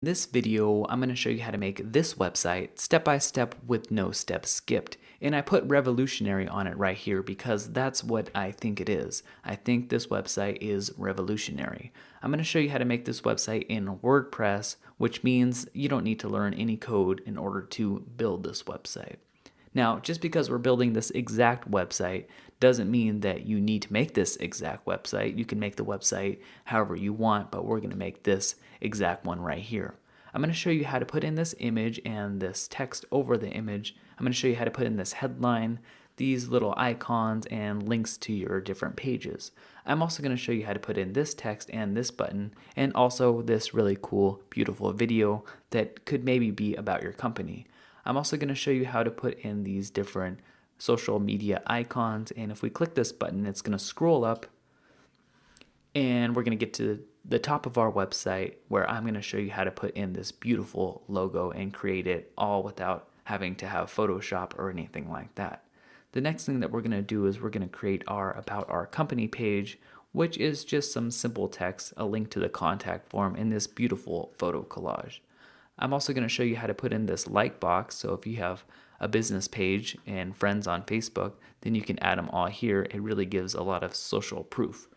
In this video, I'm going to show you how to make this website step by step with no steps skipped. And I put revolutionary on it right here because that's what I think it is. I think this website is revolutionary. I'm going to show you how to make this website in WordPress, which means you don't need to learn any code in order to build this website. Now, just because we're building this exact website doesn't mean that you need to make this exact website. You can make the website however you want, but we're going to make this exact one right here. I'm going to show you how to put in this image and this text over the image. I'm going to show you how to put in this headline, these little icons, and links to your different pages. I'm also going to show you how to put in this text and this button, and also this really cool, beautiful video that could maybe be about your company. I'm also going to show you how to put in these different social media icons, and if we click this button, it's going to scroll up and we're going to get to the top of our website where I'm going to show you how to put in this beautiful logo and create it all without having to have Photoshop or anything like that. The next thing that we're going to do is we're going to create our About Our Company page, which is just some simple text, a link to the contact form, and this beautiful photo collage. I'm also going to show you how to put in this like box, so if you have a business page and friends on Facebook, then you can add them all here. It really gives a lot of social proof.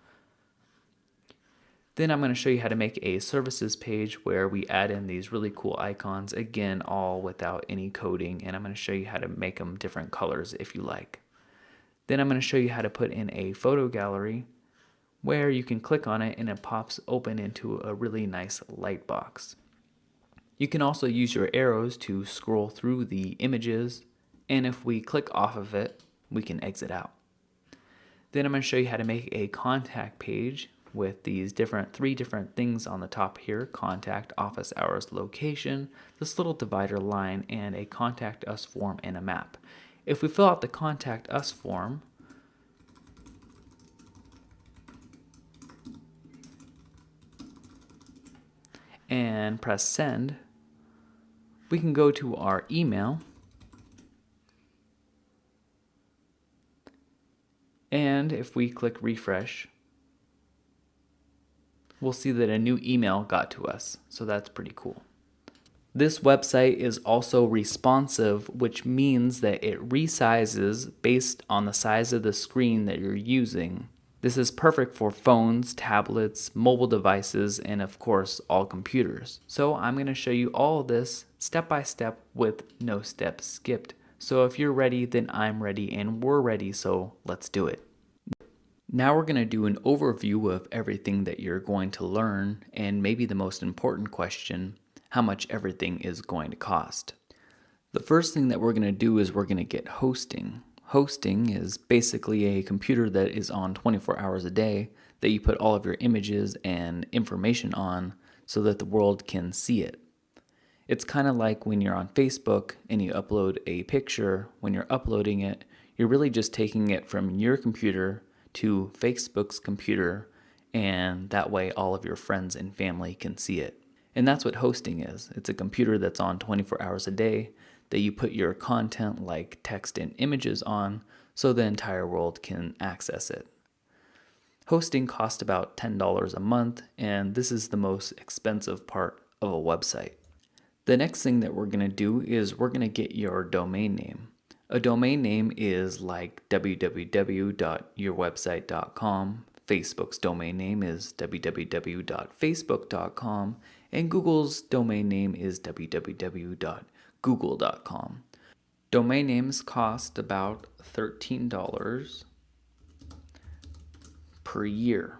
Then I'm going to show you how to make a services page where we add in these really cool icons, again, all without any coding, and I'm going to show you how to make them different colors if you like. Then I'm going to show you how to put in a photo gallery where you can click on it and it pops open into a really nice light box. You can also use your arrows to scroll through the images, and if we click off of it, we can exit out. Then I'm going to show you how to make a contact page with these three different things on the top here: contact, office hours, location, this little divider line, and a contact us form and a map. If we fill out the contact us form, and press send, we can go to our email, and if we click refresh, we'll see that a new email got to us, so that's pretty cool. This website is also responsive, which means that it resizes based on the size of the screen that you're using. This is perfect for phones, tablets, mobile devices, and of course, all computers. So I'm going to show you all of this step by step with no steps skipped. So if you're ready, then I'm ready and we're ready, so let's do it. Now we're going to do an overview of everything that you're going to learn, and maybe the most important question: how much everything is going to cost. The first thing that we're going to do is we're going to get hosting. Hosting is basically a computer that is on 24 hours a day that you put all of your images and information on so that the world can see it. It's kind of like when you're on Facebook and you upload a picture. When you're uploading it, you're really just taking it from your computer to Facebook's computer, and that way all of your friends and family can see it. And that's what hosting is. It's a computer that's on 24 hours a day that you put your content like text and images on so the entire world can access it. Hosting costs about $10 a month, and this is the most expensive part of a website. The next thing that we're going to do is we're going to get your domain name. A domain name is like www.yourwebsite.com. Facebook's domain name is www.facebook.com, and Google's domain name is www.google.com. Domain names cost about $13 per year,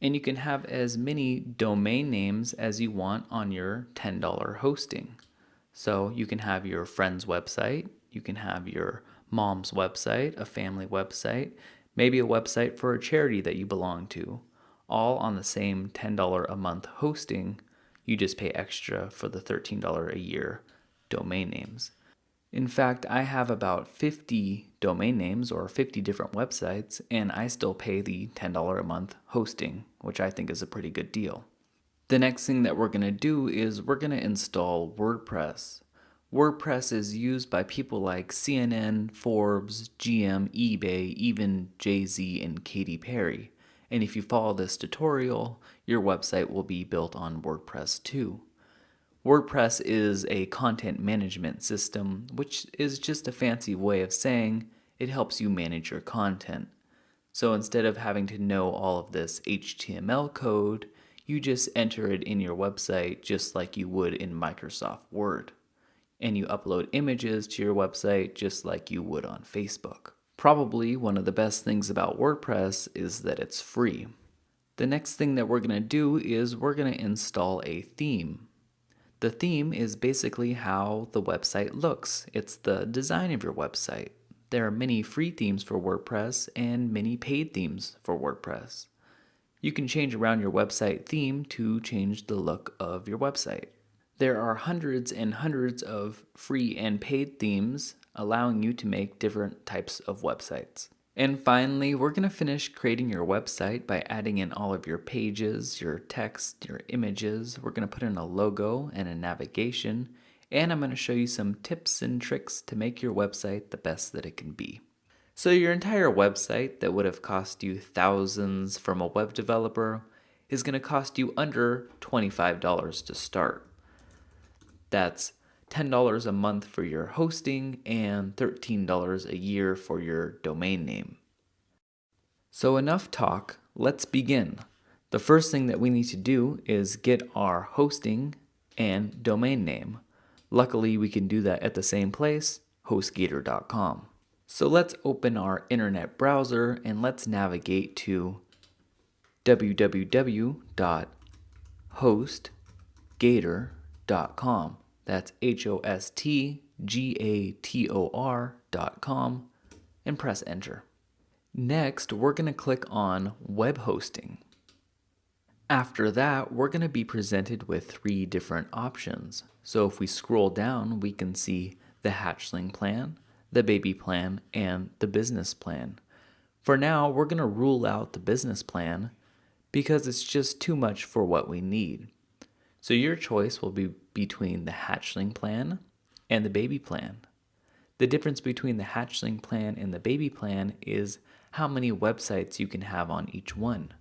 and you can have as many domain names as you want on your $10 hosting. So you can have your friend's website, you can have your mom's website, a family website, maybe a website for a charity that you belong to, all on the same $10 a month hosting. You just pay extra for the $13 a year domain names. In fact, I have about 50 domain names or 50 different websites, and I still pay the $10 a month hosting, which I think is a pretty good deal. The next thing that we're going to do is we're going to install WordPress. WordPress is used by people like CNN, Forbes, GM, eBay, even Jay-Z and Katy Perry. And if you follow this tutorial, your website will be built on WordPress too. WordPress is a content management system, which is just a fancy way of saying it helps you manage your content. So instead of having to know all of this HTML code, you just enter it in your website just like you would in Microsoft Word. And you upload images to your website just like you would on Facebook. Probably one of the best things about WordPress is that it's free. The next thing that we're going to do is we're going to install a theme. The theme is basically how the website looks. It's the design of your website. There are many free themes for WordPress and many paid themes for WordPress. You can change around your website theme to change the look of your website. There are hundreds and hundreds of free and paid themes allowing you to make different types of websites. And finally, we're going to finish creating your website by adding in all of your pages, your text, your images. We're going to put in a logo and a navigation, and I'm going to show you some tips and tricks to make your website the best that it can be. So your entire website that would have cost you thousands from a web developer is going to cost you under $25 to start. That's $10 a month for your hosting and $13 a year for your domain name. So enough talk, let's begin. The first thing that we need to do is get our hosting and domain name. Luckily, we can do that at the same place, hostgator.com. So let's open our internet browser and let's navigate to www.hostgator.com. That's hostgator.com, and press enter. Next, we're going to click on web hosting. After that, we're going to be presented with 3 different options. So if we scroll down, we can see the hatchling plan, the baby plan, and the business plan. For now, we're going to rule out the business plan because it's just too much for what we need. So your choice will be between the hatchling plan and the baby plan. The difference between the hatchling plan and the baby plan is how many websites you can have on each one.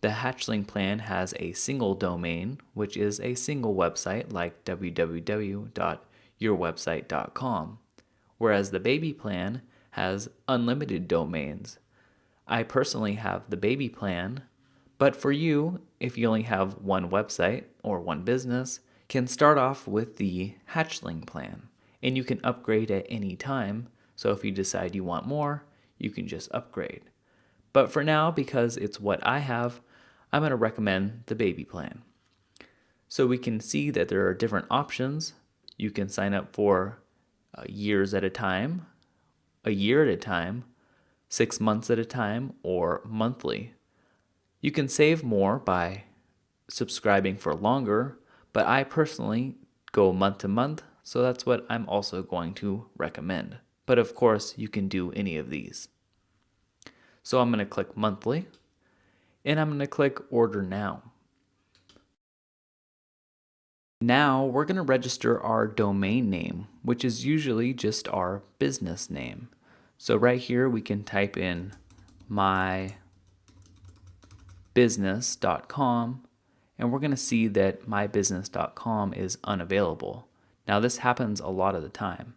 The hatchling plan has a single domain, which is a single website like www.yourwebsite.com, whereas the baby plan has unlimited domains. I personally have the baby plan, but for you, if you only have one website or one business, can start off with the hatchling plan, and you can upgrade at any time. So if you decide you want more, you can just upgrade. But for now, because it's what I have, I'm going to recommend the baby plan. So we can see that there are different options. You can sign up for years at a time, a year at a time, 6 months at a time, or monthly. You can save more by subscribing for longer, but I personally go month to month, so that's what I'm also going to recommend. But of course, you can do any of these. So I'm going to click monthly, and I'm going to click order now. Now we're going to register our domain name, which is usually just our business name. So right here we can type in mybusiness.com, and we're going to see that mybusiness.com is unavailable. Now this happens a lot of the time.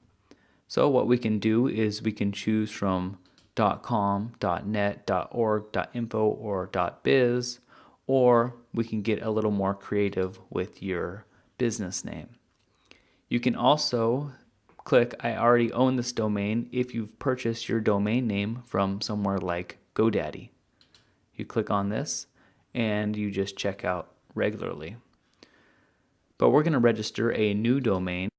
So what we can do is we can choose from .com, .net, .org, .info, or .biz, or we can get a little more creative with your business name. You can also click I already own this domain if you've purchased your domain name from somewhere like GoDaddy. You click on this and you just check out regularly. But we're going to register a new domain.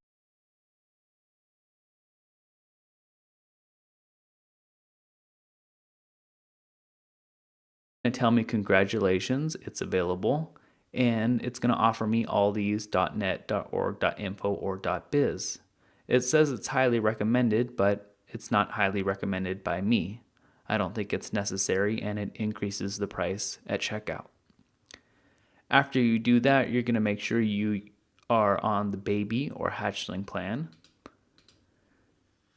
And tell me congratulations, it's available, and it's going to offer me all these .net, .org, .info, or .biz. It says it's highly recommended, but it's not highly recommended by me. I don't think it's necessary, and it increases the price at checkout. After you do that, you're going to make sure you are on the baby or hatchling plan.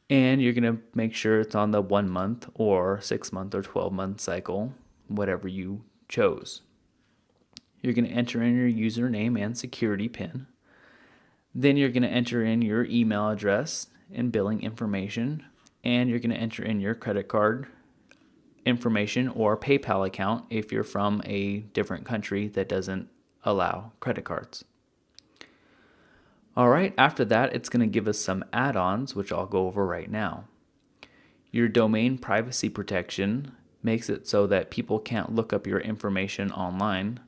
And you're going to make sure it's on the 1 month or 6 month or 12 month cycle, whatever you chose. You're going to enter in your username and security PIN. Then you're going to enter in your email address and billing information, and you're going to enter in your credit card information or PayPal account if you're from a different country that doesn't allow credit cards. All right, after that, it's going to give us some add-ons, which I'll go over right now. Your domain privacy protection makes it so that people can't look up your information online.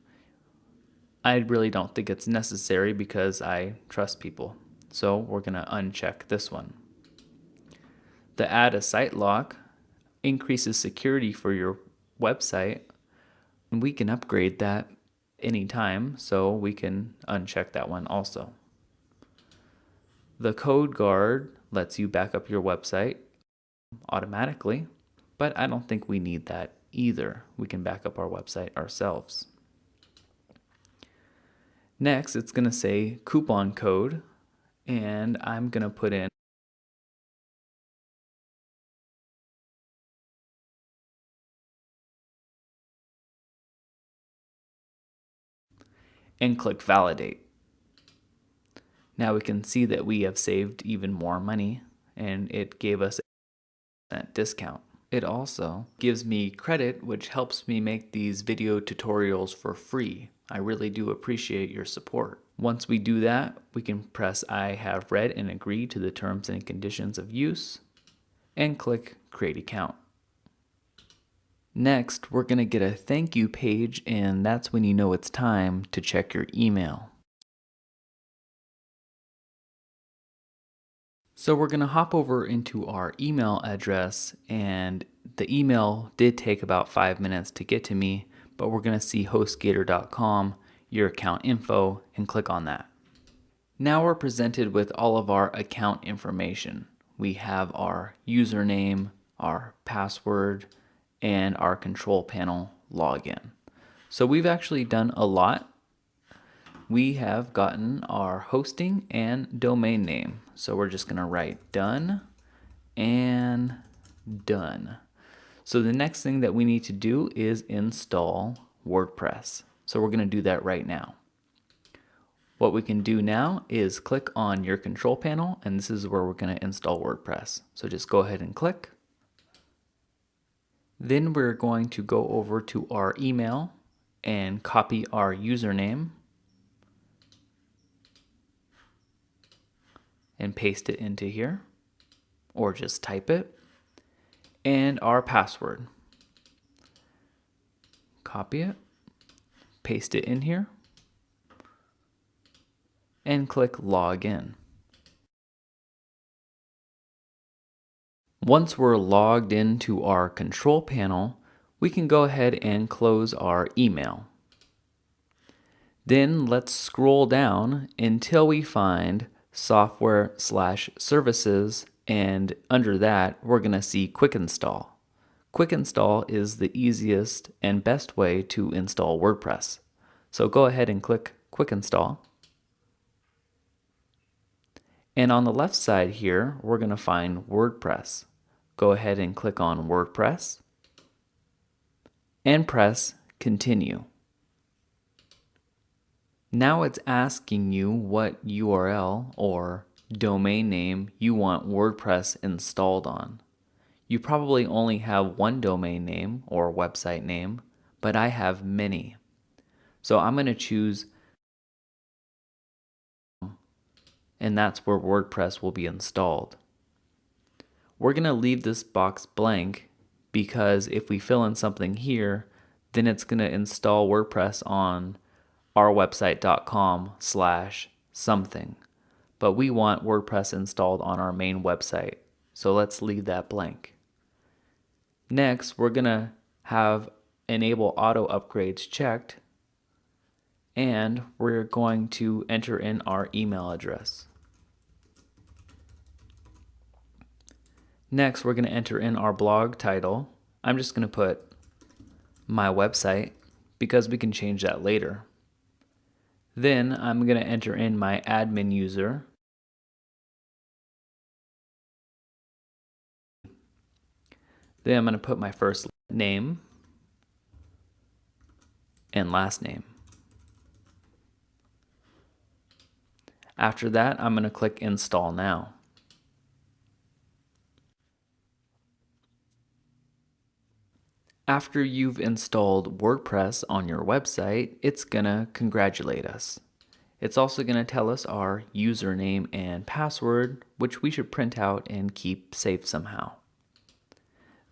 I really don't think it's necessary because I trust people. So we're going to uncheck this one. The add a site lock increases security for your website. We can upgrade that anytime, so we can uncheck that one also. The code guard lets you back up your website automatically, but I don't think we need that either. We can back up our website ourselves. Next, it's going to say coupon code, and I'm going to put in and click validate. Now we can see that we have saved even more money, and it gave us a discount. It also gives me credit, which helps me make these video tutorials for free. I really do appreciate your support. Once we do that, we can press I have read and agree to the terms and conditions of use and click create account. Next, we're going to get a thank you page, and that's when you know it's time to check your email. So we're going to hop over into our email address, and the email did take about 5 minutes to get to me, but we're going to see hostgator.com, your account info, and click on that. Now we're presented with all of our account information. We have our username, our password, and our control panel login. So we've actually done a lot. We have gotten our hosting and domain name. So we're just going to write done and done. So the next thing that we need to do is install WordPress. So we're going to do that right now. What we can do now is click on your control panel, and this is where we're going to install WordPress. So just go ahead and click. Then we're going to go over to our email and copy our username and paste it into here, or just type it, and our password. Copy it, paste it in here, and click log in. Once we're logged into our control panel, we can go ahead and close our email. Then let's scroll down until we find software/services, and under that we're going to see quick install. Quick install is the easiest and best way to install WordPress. So go ahead and click quick install. And on the left side here, we're going to find WordPress. Go ahead and click on WordPress and press continue. Now it's asking you what URL or domain name you want WordPress installed on. You probably only have one domain name or website name, but I have many. So I'm going to choose, and that's where WordPress will be installed. We're going to leave this box blank because if we fill in something here, then it's going to install WordPress on ourwebsite.com/something. But we want WordPress installed on our main website, so let's leave that blank. Next, we're going to have enable auto upgrades checked, and we're going to enter in our email address. Next, we're going to enter in our blog title. I'm just going to put my website because we can change that later. Then I'm going to enter in my admin user. Then I'm going to put my first name and last name. After that, I'm going to click Install Now. After you've installed WordPress on your website, it's going to congratulate us. It's also going to tell us our username and password, which we should print out and keep safe somehow.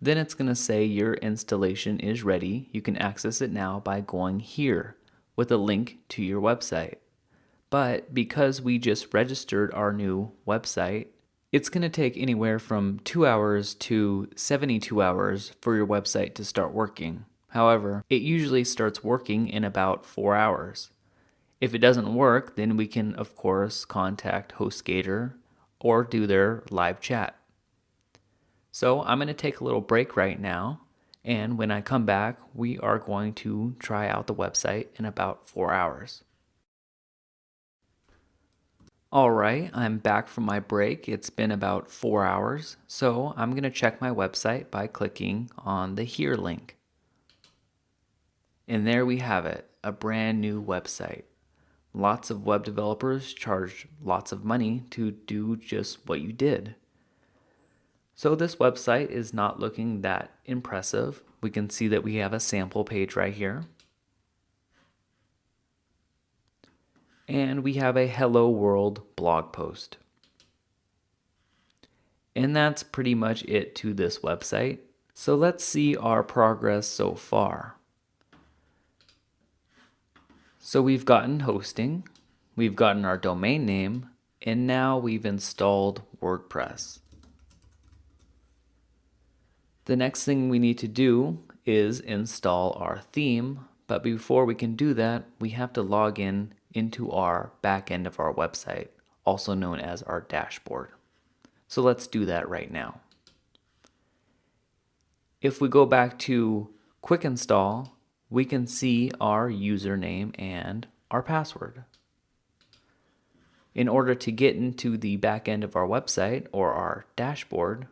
Then it's going to say your installation is ready. You can access it now by going here with a link to your website. But because we just registered our new website, it's going to take anywhere from 2 hours to 72 hours for your website to start working. However, it usually starts working in about 4 hours. If it doesn't work, then we can, of course, contact HostGator or do their live chat. So I'm going to take a little break right now, and when I come back, we are going to try out the website in about 4 hours. Alright, I'm back from my break. It's been about 4 hours, so I'm going to check my website by clicking on the Here link. And there we have it, a brand new website. Lots of web developers charge lots of money to do just what you did. So this website is not looking that impressive. We can see that we have a sample page right here. And we have a Hello World blog post. And that's pretty much it to this website. So let's see our progress so far. So we've gotten hosting, we've gotten our domain name, and now we've installed WordPress. The next thing we need to do is install our theme, but before we can do that, we have to log in into our back end of our website, also known as our dashboard. So let's do that right now. If we go back to Quick Install, we can see our username and our password. In order to get into the back end of our website or our dashboard,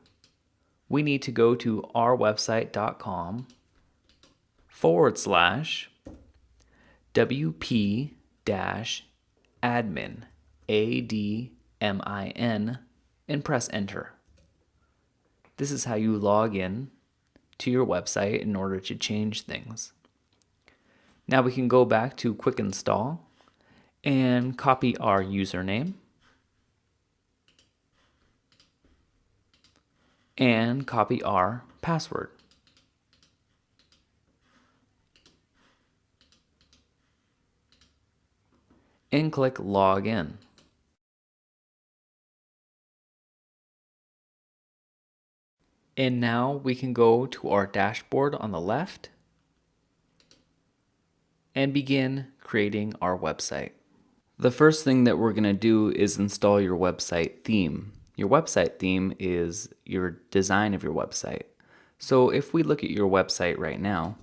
we need to go to ourwebsite.com/wp-admin, ADMIN, and press enter. This is how you log in to your website in order to change things. Now we can go back to Quick Install and copy our username and copy our password. And click Log In. And now we can go to our dashboard on the left and begin creating our website. The first thing that we're going to do is install your website theme. Your website theme is your design of your website. So if we look at your website right now,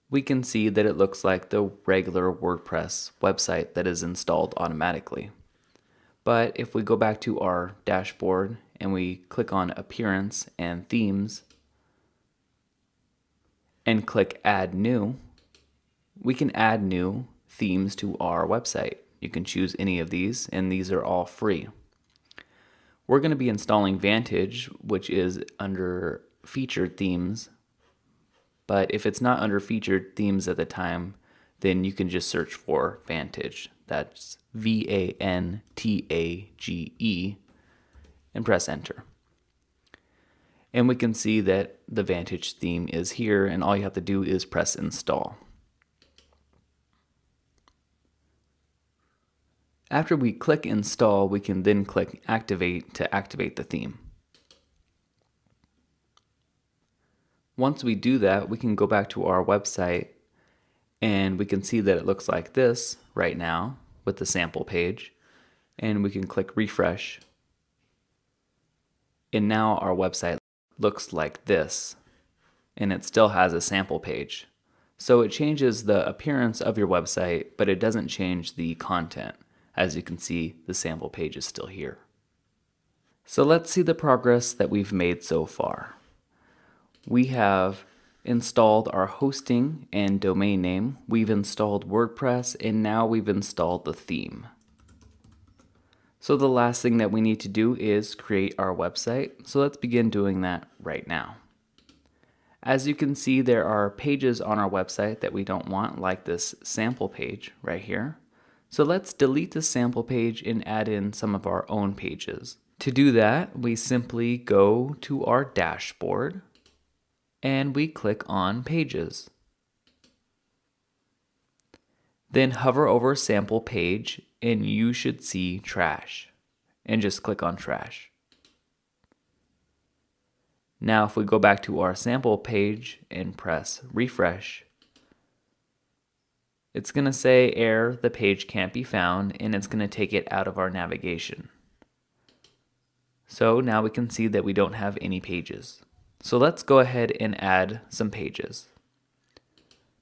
we can see that it looks like the regular WordPress website that is installed automatically. But if we go back to our dashboard and we click on Appearance and Themes and click Add New, we can add new themes to our website. You can choose any of these, and these are all free. We're going to be installing Vantage, which is under Featured Themes, but if it's not under Featured Themes at the time, then you can just search for Vantage. That's VANTAGE, and press enter. And we can see that the Vantage theme is here, and all you have to do is press install. After we click install, we can then click activate to activate the theme. Once we do that, we can go back to our website and we can see that it looks like this right now with the sample page, and we can click refresh. And now our website looks like this, and it still has a sample page. So it changes the appearance of your website, but it doesn't change the content. As you can see, the sample page is still here. So let's see the progress that we've made so far. We have installed our hosting and domain name, we've installed WordPress, and now we've installed the theme. So the last thing that we need to do is create our website. So let's begin doing that right now. As you can see, there are pages on our website that we don't want, like this sample page right here. So let's delete the sample page and add in some of our own pages. To do that, we simply go to our dashboard and we click on Pages. Then hover over Sample Page and you should see Trash, and just click on Trash. Now if we go back to our sample page and press refresh, it's going to say error, the page can't be found, and it's going to take it out of our navigation. So now we can see that we don't have any pages. So let's go ahead and add some pages.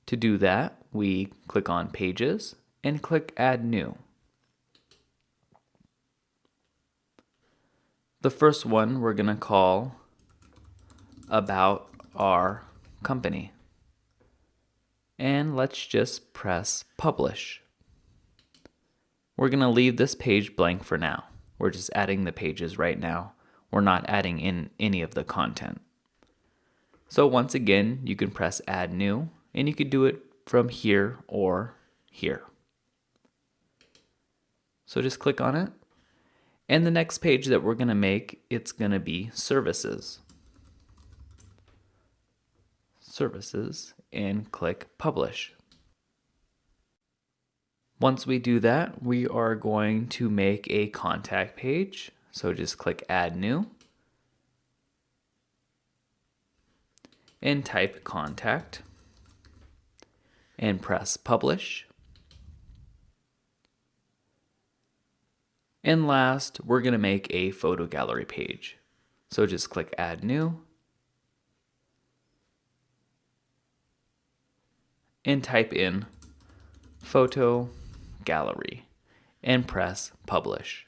To do that, we click on Pages and click Add New. The first one we're going to call About Our Company. And let's just press Publish. We're going to leave this page blank for now. We're just adding the pages right now. We're not adding in any of the content. So once again, you can press Add New, and you could do it from here or here. So just click on it. And the next page that we're going to make, it's going to be Services. Services, and click Publish. Once we do that, we are going to make a contact page. So just click Add New and type Contact and press Publish. And last, we're going to make a photo gallery page. So just click Add New and type in Photo Gallery and press Publish.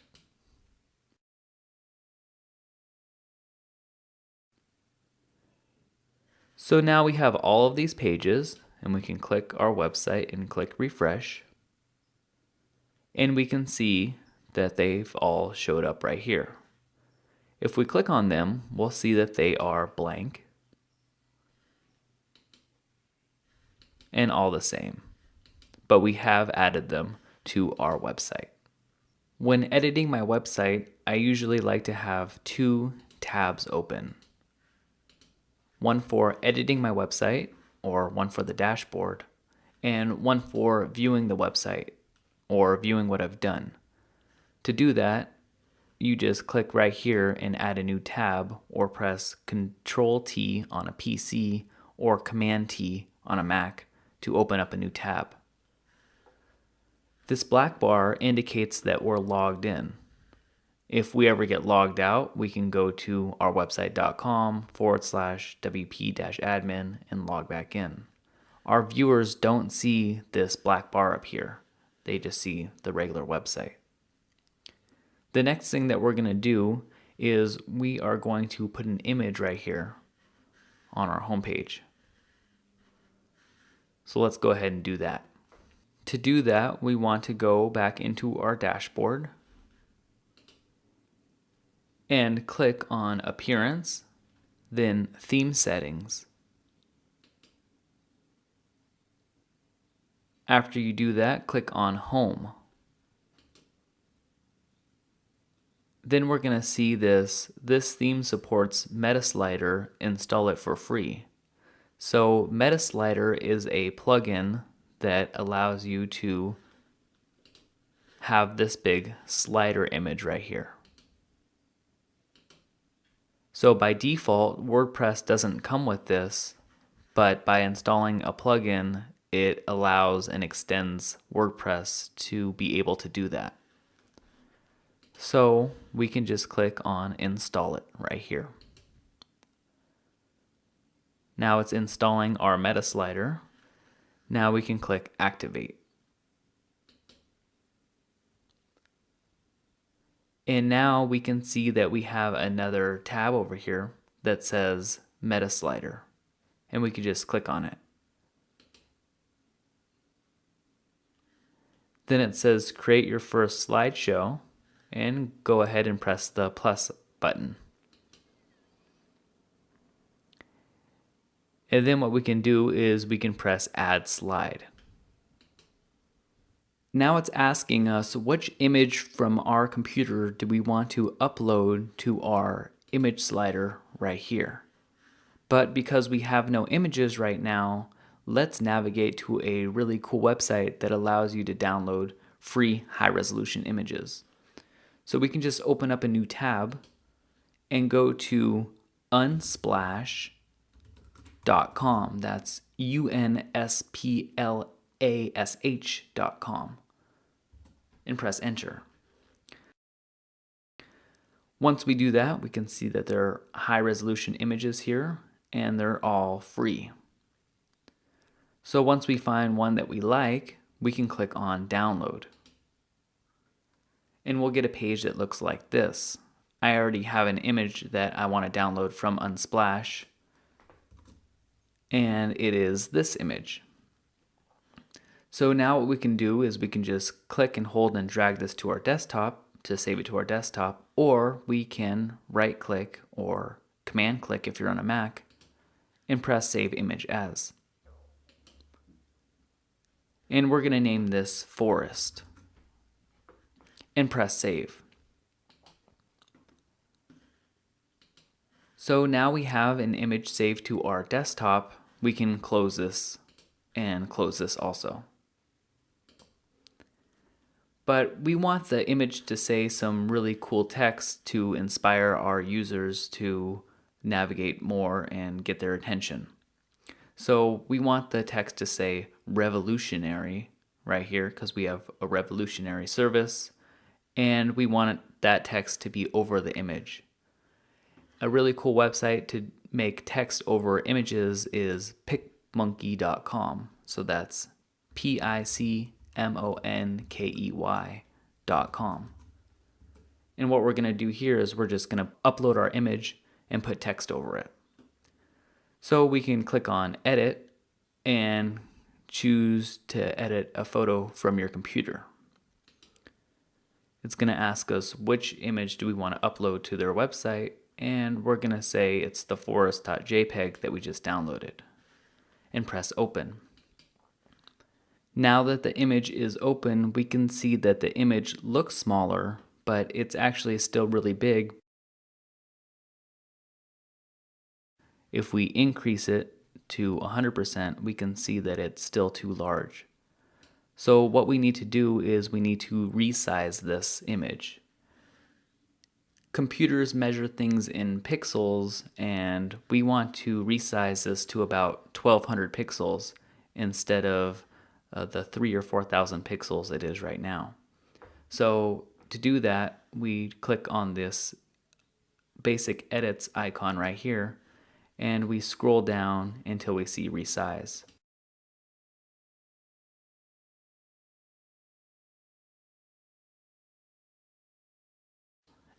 So now we have all of these pages, and we can click our website and click refresh, and we can see that they've all showed up right here. If we click on them, we'll see that they are blank and all the same, but we have added them to our website. When editing my website, I usually like to have two tabs open. One for editing my website, or one for the dashboard, and one for viewing the website, or viewing what I've done. To do that, you just click right here and add a new tab, or press Control-T on a PC or Command-T on a Mac to open up a new tab. This black bar indicates that we're logged in. If we ever get logged out, we can go to ourwebsite.com/wp-admin and log back in. Our viewers don't see this black bar up here. They just see the regular website. The next thing that we're going to do is we are going to put an image right here on our homepage. So let's go ahead and do that. To do that, we want to go back into our dashboard and click on Appearance, then Theme Settings. After you do that, click on Home. Then we're going to see this theme supports MetaSlider, install it for free. So MetaSlider is a plugin that allows you to have this big slider image right here. So by default, WordPress doesn't come with this, but by installing a plugin, it allows and extends WordPress to be able to do that. So we can just click on Install it right here. Now it's installing our MetaSlider. Now we can click Activate. And now we can see that we have another tab over here that says MetaSlider. and we can just click on it. Then it says create your first slideshow, and go ahead and press the plus button. And then what we can do is we can press add slide. Now it's asking us which image from our computer do we want to upload to our image slider right here. But because we have no images right now, let's navigate to a really cool website that allows you to download free high-resolution images. So we can just open up a new tab and go to unsplash.com. That's unsplash.com, and press enter. Once we do that, we can see that there are high-resolution images here, and they're all free. So once we find one that we like, we can click on download. And we'll get a page that looks like this. I already have an image that I want to download from Unsplash, and it is this image. So now what we can do is we can just click and hold and drag this to our desktop to save it to our desktop, or we can right click or command click if you're on a Mac and press save image as. And we're going to name this Forest and press save. So now we have an image saved to our desktop. We can close this and close this also. But we want the image to say some really cool text to inspire our users to navigate more and get their attention. So we want the text to say revolutionary right here because we have a revolutionary service, and we want that text to be over the image. A really cool website to make text over images is picmonkey.com. So that's PICMONKEY.com. And what we're going to do here is we're just going to upload our image and put text over it. So we can click on edit and choose to edit a photo from your computer. It's going to ask us which image do we want to upload to their website, and we're going to say it's the forest.jpg that we just downloaded, and press open. Now that the image is open, we can see that the image looks smaller, but it's actually still really big. If we increase it to 100%, we can see that it's still too large. So what we need to do is we need to resize this image. Computers measure things in pixels, and we want to resize this to about 1200 pixels instead of the 3,000 or 4,000 pixels it is right now. So to do that, we click on this basic edits icon right here, and we scroll down until we see resize.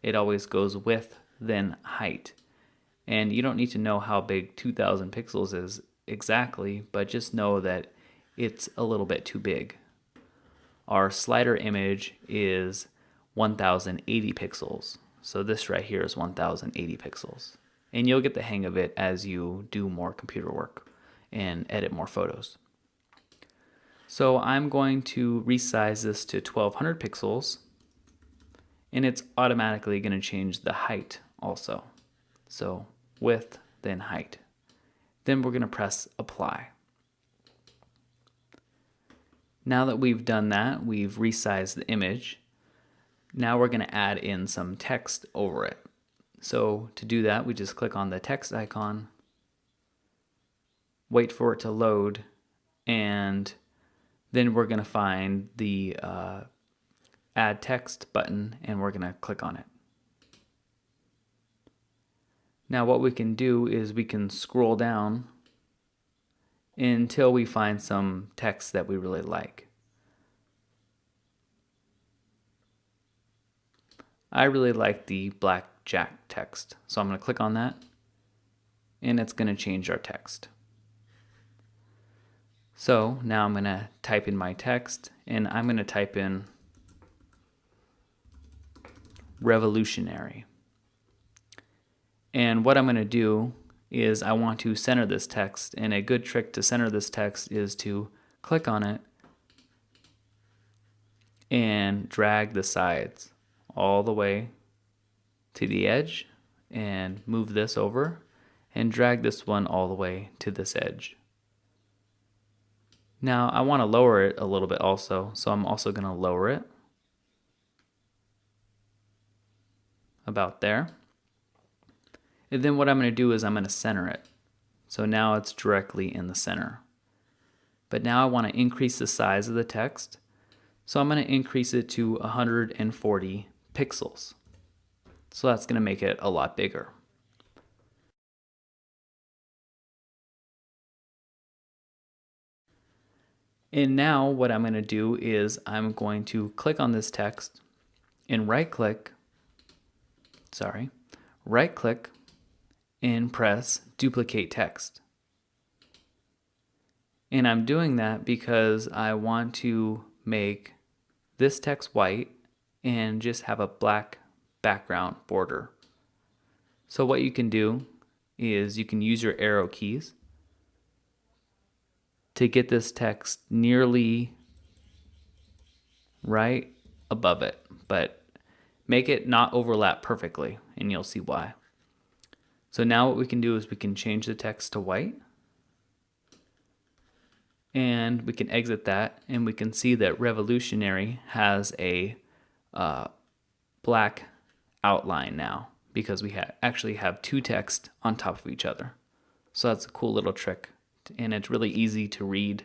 It always goes width, then height. And you don't need to know how big 2000 pixels is exactly, but just know that it's a little bit too big. Our slider image is 1080 pixels. So this right here is 1080 pixels. And you'll get the hang of it as you do more computer work and edit more photos. So I'm going to resize this to 1200 pixels, and it's automatically going to change the height also. So width, then height. Then we're going to press apply. Now that we've done that, we've resized the image. Now we're going to add in some text over it. So to do that, we just click on the text icon, wait for it to load, and then we're going to find the add text button, and we're going to click on it. Now what we can do is we can scroll down until we find some text that we really like. I really like the blackjack text, so I'm going to click on that, and it's going to change our text. So now I'm going to type in my text, and I'm going to type in revolutionary. And what I'm going to do is I want to center this text, and a good trick to center this text is to click on it and drag the sides all the way to the edge, and move this over and drag this one all the way to this edge. Now I want to lower it a little bit also, so I'm also going to lower it about there. And then what I'm going to do is I'm going to center it. So now it's directly in the center. But now I want to increase the size of the text. So I'm going to increase it to 140 pixels. So that's going to make it a lot bigger. And now what I'm going to do is I'm going to click on this text and right click and press duplicate text. And I'm doing that because I want to make this text white and just have a black background border. So what you can do is you can use your arrow keys to get this text nearly right above it, but make it not overlap perfectly, and you'll see why. So now what we can do is we can change the text to white, and we can exit that, and we can see that revolutionary has a black outline now because we actually have two texts on top of each other. So that's a cool little trick, and it's really easy to read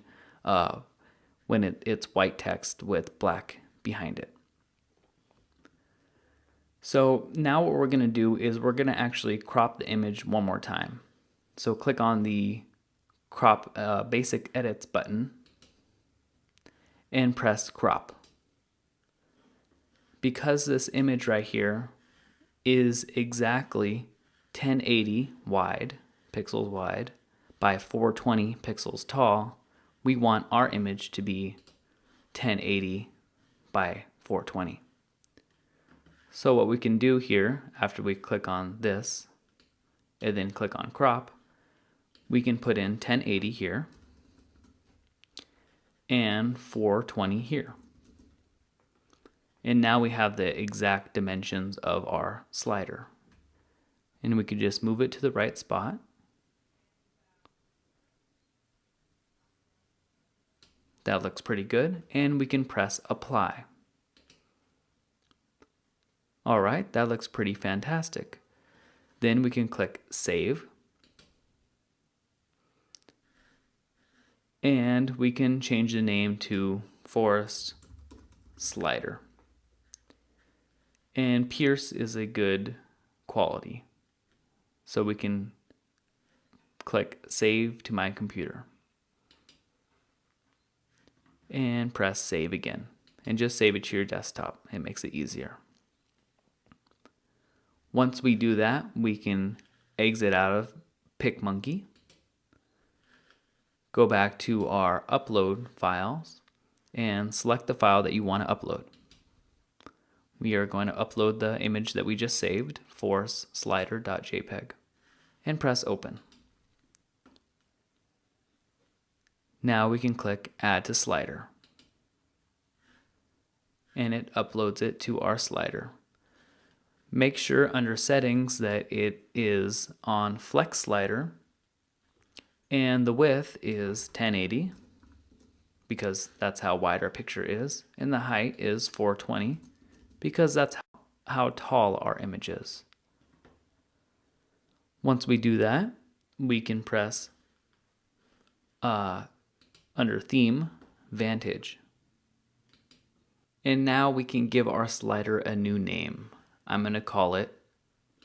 when it's white text with black behind it. So now what we're going to do is we're going to actually crop the image one more time. So click on the crop basic edits button and press crop. Because this image right here is exactly 1080 wide, pixels wide, by 420 pixels tall, we want our image to be 1080 by 420. So what we can do here, after we click on this and then click on crop, we can put in 1080 here and 420 here. And now we have the exact dimensions of our slider. And we can just move it to the right spot. That looks pretty good. And we can press apply. All right, that looks pretty fantastic. Then we can click save. And we can change the name to Forest Slider. And Pierce is a good quality. So we can click save to my computer. And press save again. And just save it to your desktop. It makes it easier. Once we do that, we can exit out of PicMonkey. Go back to our upload files and select the file that you want to upload. We are going to upload the image that we just saved, forestslider.jpg, and press open. Now we can click add to slider. And it uploads it to our slider. Make sure under settings that it is on flex slider and the width is 1080 because that's how wide our picture is, and the height is 420 because that's how tall our image is. Once we do that, we can press under theme, Vantage. And now we can give our slider a new name. I'm going to call it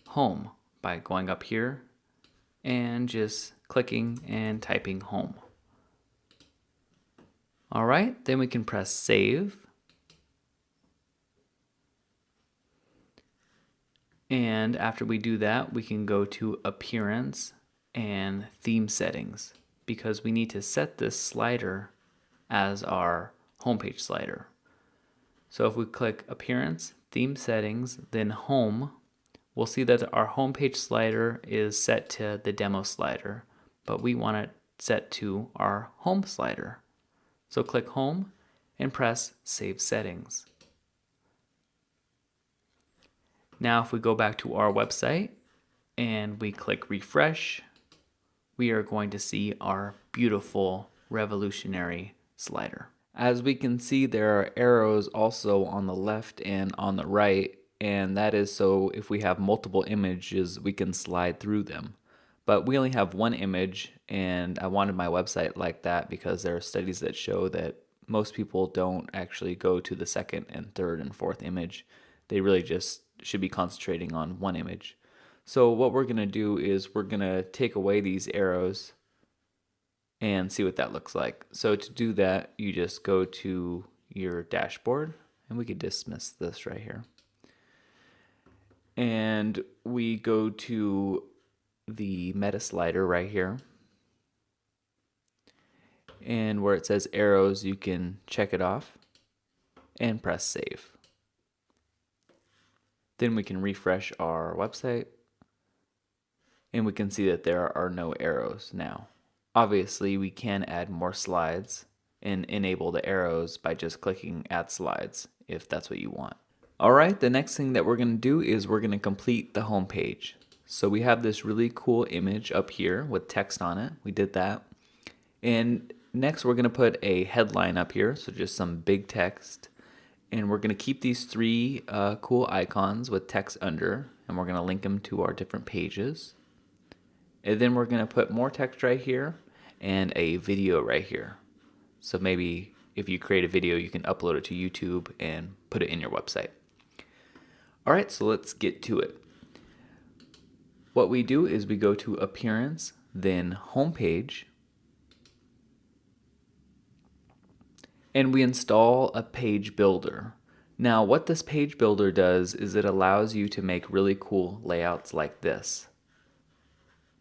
Home by going up here and just clicking and typing home. All right, then we can press save. And after we do that, we can go to appearance and theme settings because we need to set this slider as our homepage slider. So if we click Appearance, Theme Settings, then Home, we'll see that our homepage slider is set to the demo slider, but we want it set to our home slider. So click Home and press Save Settings. Now if we go back to our website and we click Refresh, we are going to see our beautiful revolutionary slider. As we can see, there are arrows also on the left and on the right, and that is so if we have multiple images, we can slide through them. But we only have one image, and I wanted my website like that because there are studies that show that most people don't actually go to the second and third and fourth image. They really just should be concentrating on one image. So what we're going to do is we're going to take away these arrows and see what that looks like. So to do that, you just go to your dashboard, and we could dismiss this right here. And we go to the meta slider right here. And where it says arrows, you can check it off and press save. Then we can refresh our website, and we can see that there are no arrows now. Obviously, we can add more slides and enable the arrows by just clicking Add Slides if that's what you want. Alright, the next thing that we're going to do is we're going to complete the home page. So we have this really cool image up here with text on it. We did that. And next we're going to put a headline up here, so just some big text. And we're going to keep these three cool icons with text under, and we're going to link them to our different pages. And then we're going to put more text right here and a video right here. So maybe if you create a video, you can upload it to YouTube and put it in your website. All right, so let's get to it. What we do is we go to Appearance, then Homepage, and we install a page builder. Now, what this page builder does is it allows you to make really cool layouts like this.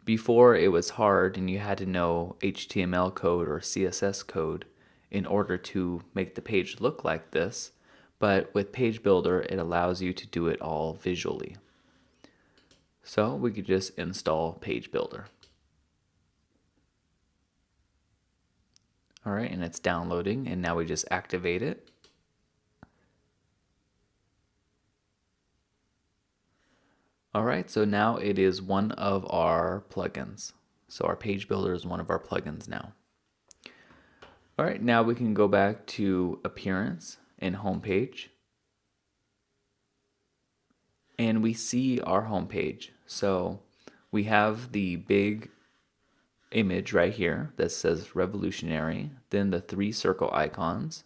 Before, it was hard and you had to know HTML code or CSS code in order to make the page look like this, but with Page Builder, it allows you to do it all visually. So we could just install Page Builder. All right, and it's downloading, and now we just activate it. All right, so now it is one of our plugins. So our Page Builder is one of our plugins now. All right, now we can go back to Appearance and Homepage. And we see our homepage. So we have the big image right here that says revolutionary, then the three circle icons.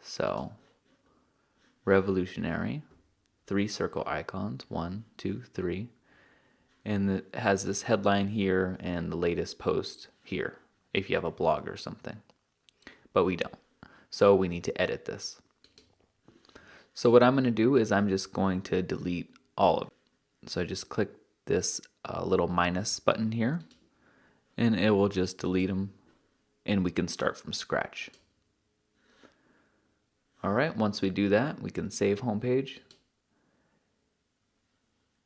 So revolutionary, three circle icons, 1, 2, 3. And it has this headline here and the latest post here if you have a blog or something. But we don't. So we need to edit this. So what I'm going to do is I'm just going to delete all of it. So I just click this little minus button here, and it will just delete them, and we can start from scratch. All right, once we do that, we can save homepage,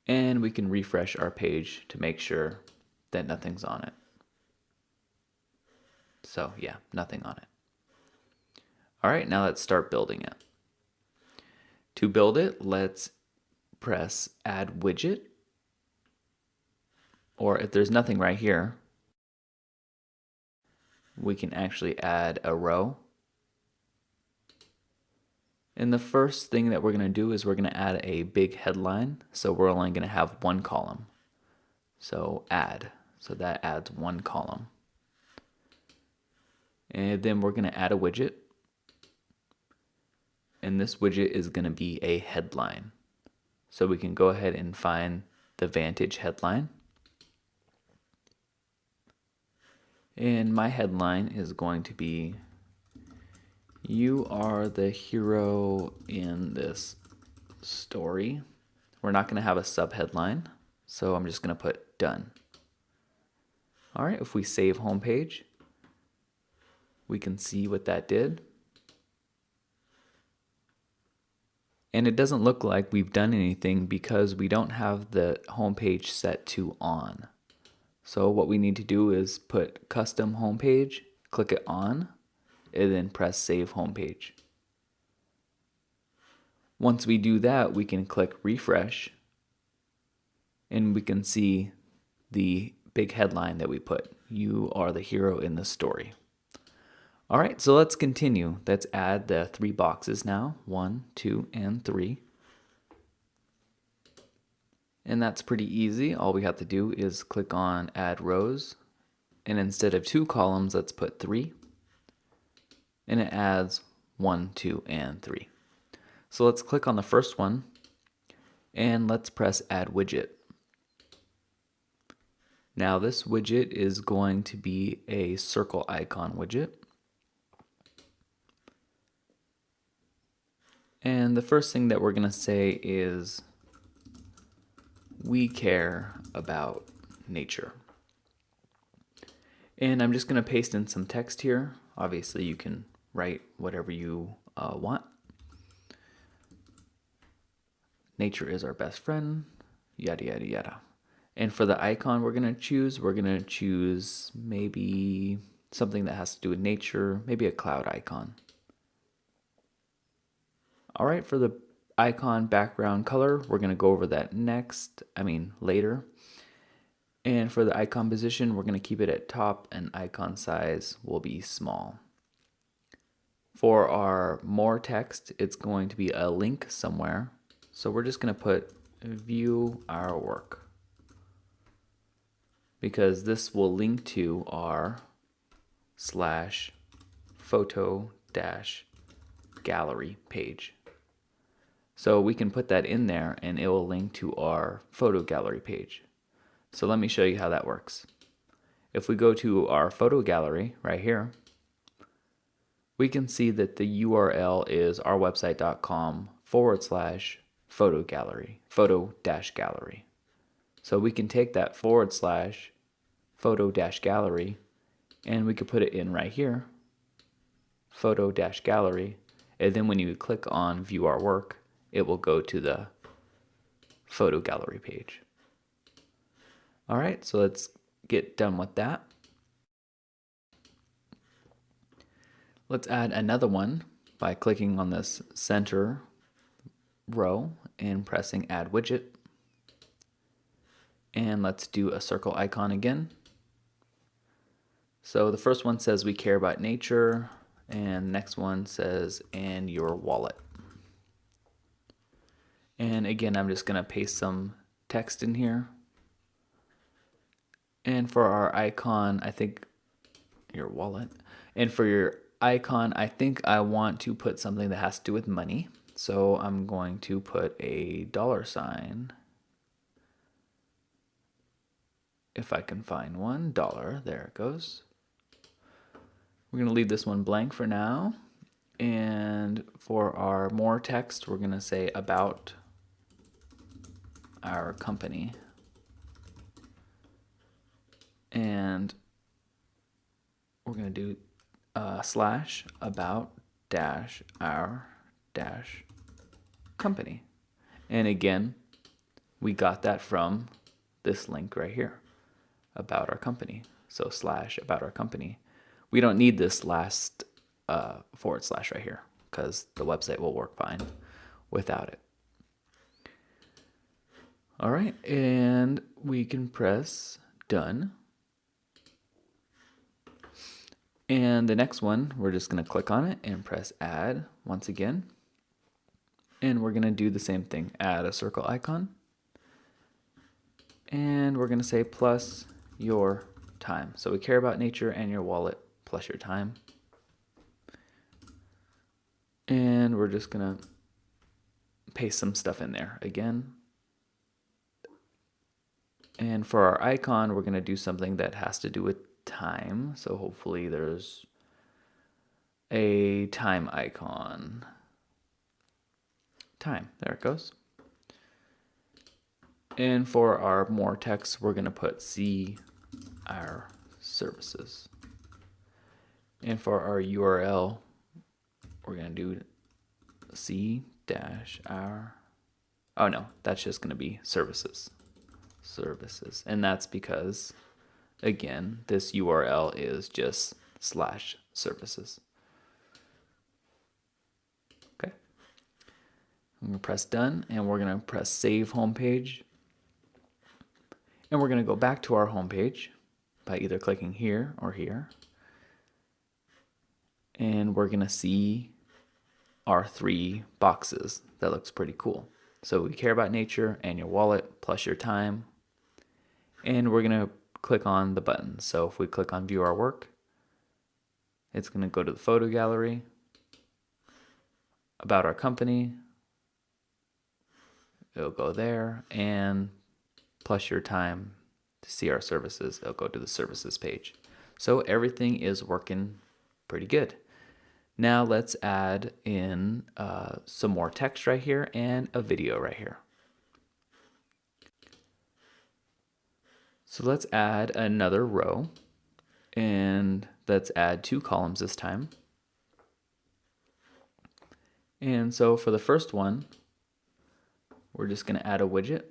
and we can refresh our page to make sure that nothing's on it. So yeah, nothing on it. All right, now let's start building it. To build it, let's press Add Widget, or if there's nothing right here, we can actually add a row. And the first thing that we're going to do is we're going to add a big headline, so we're only going to have one column. So add, so that adds one column. And then we're going to add a widget. And this widget is going to be a headline. So we can go ahead and find the Vantage headline. And my headline is going to be, "You are the hero in this story." We're not going to have a subheadline, so I'm just going to put done. All right, if we save homepage, we can see what that did. And it doesn't look like we've done anything because we don't have the homepage set to on. So what we need to do is put custom homepage, click it on, and then press save homepage. Once we do that, we can click refresh and we can see the big headline that we put. You are the hero in the story. All right, so let's continue. Let's add the 3 boxes now, 1, 2, and 3. And that's pretty easy. All we have to do is click on add rows. And instead of 2 columns, let's put 3. And it adds 1, 2, and 3. So let's click on the first one and let's press add widget. Now this widget is going to be a circle icon widget. And the first thing that we're going to say is we care about nature. And I'm just going to paste in some text here. Obviously you can write whatever you want. Nature is our best friend, yada yada yada. And for the icon we're going to choose maybe something that has to do with nature, maybe a cloud icon. All right, for the icon background color, we're going to go over that later. And for the icon position, we're going to keep it at top and icon size will be small. For our more text, it's going to be a link somewhere. So we're just going to put view our work, because this will link to our /photo-gallery page. So we can put that in there and it will link to our photo gallery page. So let me show you how that works. If we go to our photo gallery right here, we can see that the URL is ourwebsite.com/photo-gallery. So we can take that /photo-gallery and we could put it in right here, photo-gallery, and then when you click on view our work, it will go to the photo gallery page. All right, so let's get done with that. Let's add another one by clicking on this center row and pressing add widget. And let's do a circle icon again. So the first one says we care about nature, and the next one says and your wallet. And again, I'm just going to paste some text in here. And for our icon, I think your wallet. And for your icon, I think I want to put something that has to do with money. So I'm going to put a $. If I can find $1, there it goes. We're going to leave this one blank for now. And for our more text, we're going to say about our company. And we're going to do /about-our-company. And again, we got that from this link right here, about our company. So /about our company. We don't need this last / right here because the website will work fine without it. All right, and we can press done. And the next one, we're just going to click on it and press add once again. And we're going to do the same thing, add a circle icon. And we're going to say plus your time. So we care about nature and your wallet plus your time. And we're just going to paste some stuff in there again. And for our icon, we're going to do something that has to do with time. So hopefully there's a time icon. Time, there it goes. And for our more text, we're going to put see our services. And for our URL, we're going to do C-R, oh no, that's just going to be services. And that's because, again, this URL is just /services. Okay. I'm going to press done, and we're going to press save homepage. And we're going to go back to our homepage by either clicking here or here. And we're going to see our 3 boxes. That looks pretty cool. So we care about nature and your wallet plus your time. And we're going to click on the button. So if we click on view our work, it's going to go to the photo gallery, about our company, it'll go there, and plus your time to see our services, it'll go to the services page. So everything is working pretty good. Now let's add in some more text right here and a video right here. So let's add another row, and let's add 2 columns this time. And so for the first one, we're just going to add a widget.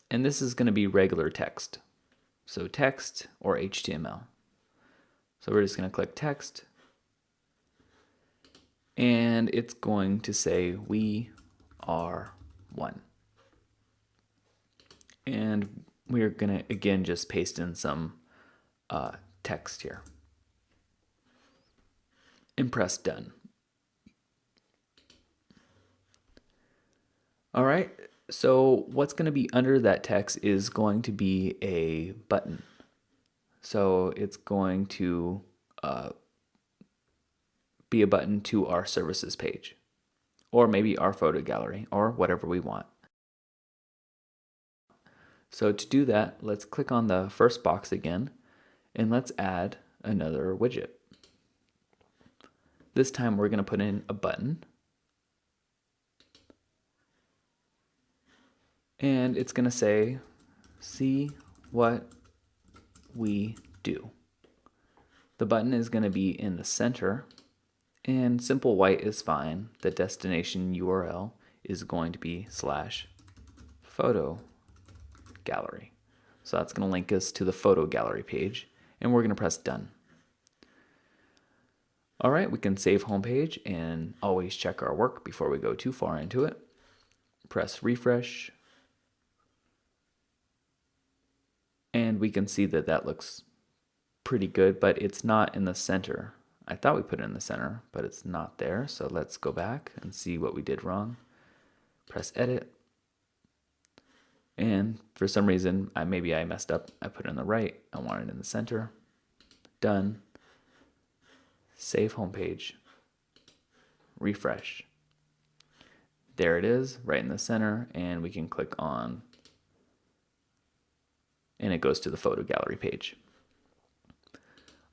And this is going to be regular text. So text or HTML. So we're just going to click text. And it's going to say, we are one. And we're going to, again, just paste in some text here. And press done. All right, so what's going to be under that text is going to be a button. So it's going to be a button to our services page, or maybe our photo gallery, or whatever we want. So to do that, let's click on the first box again, and let's add another widget. This time we're going to put in a button. And it's going to say, see what we do. The button is going to be in the center, and simple white is fine. The destination URL is going to be /photo gallery. So that's going to link us to the photo gallery page, and we're going to press done. All right, we can save homepage and always check our work before we go too far into it. Press refresh. And we can see that that looks pretty good, but it's not in the center. I thought we put it in the center, but it's not there. So let's go back and see what we did wrong. Press edit. And for some reason, maybe I messed up. I put it in the right. I want it in the center. Done. Save homepage. Refresh. There it is, right in the center, and we can click on, and it goes to the photo gallery page.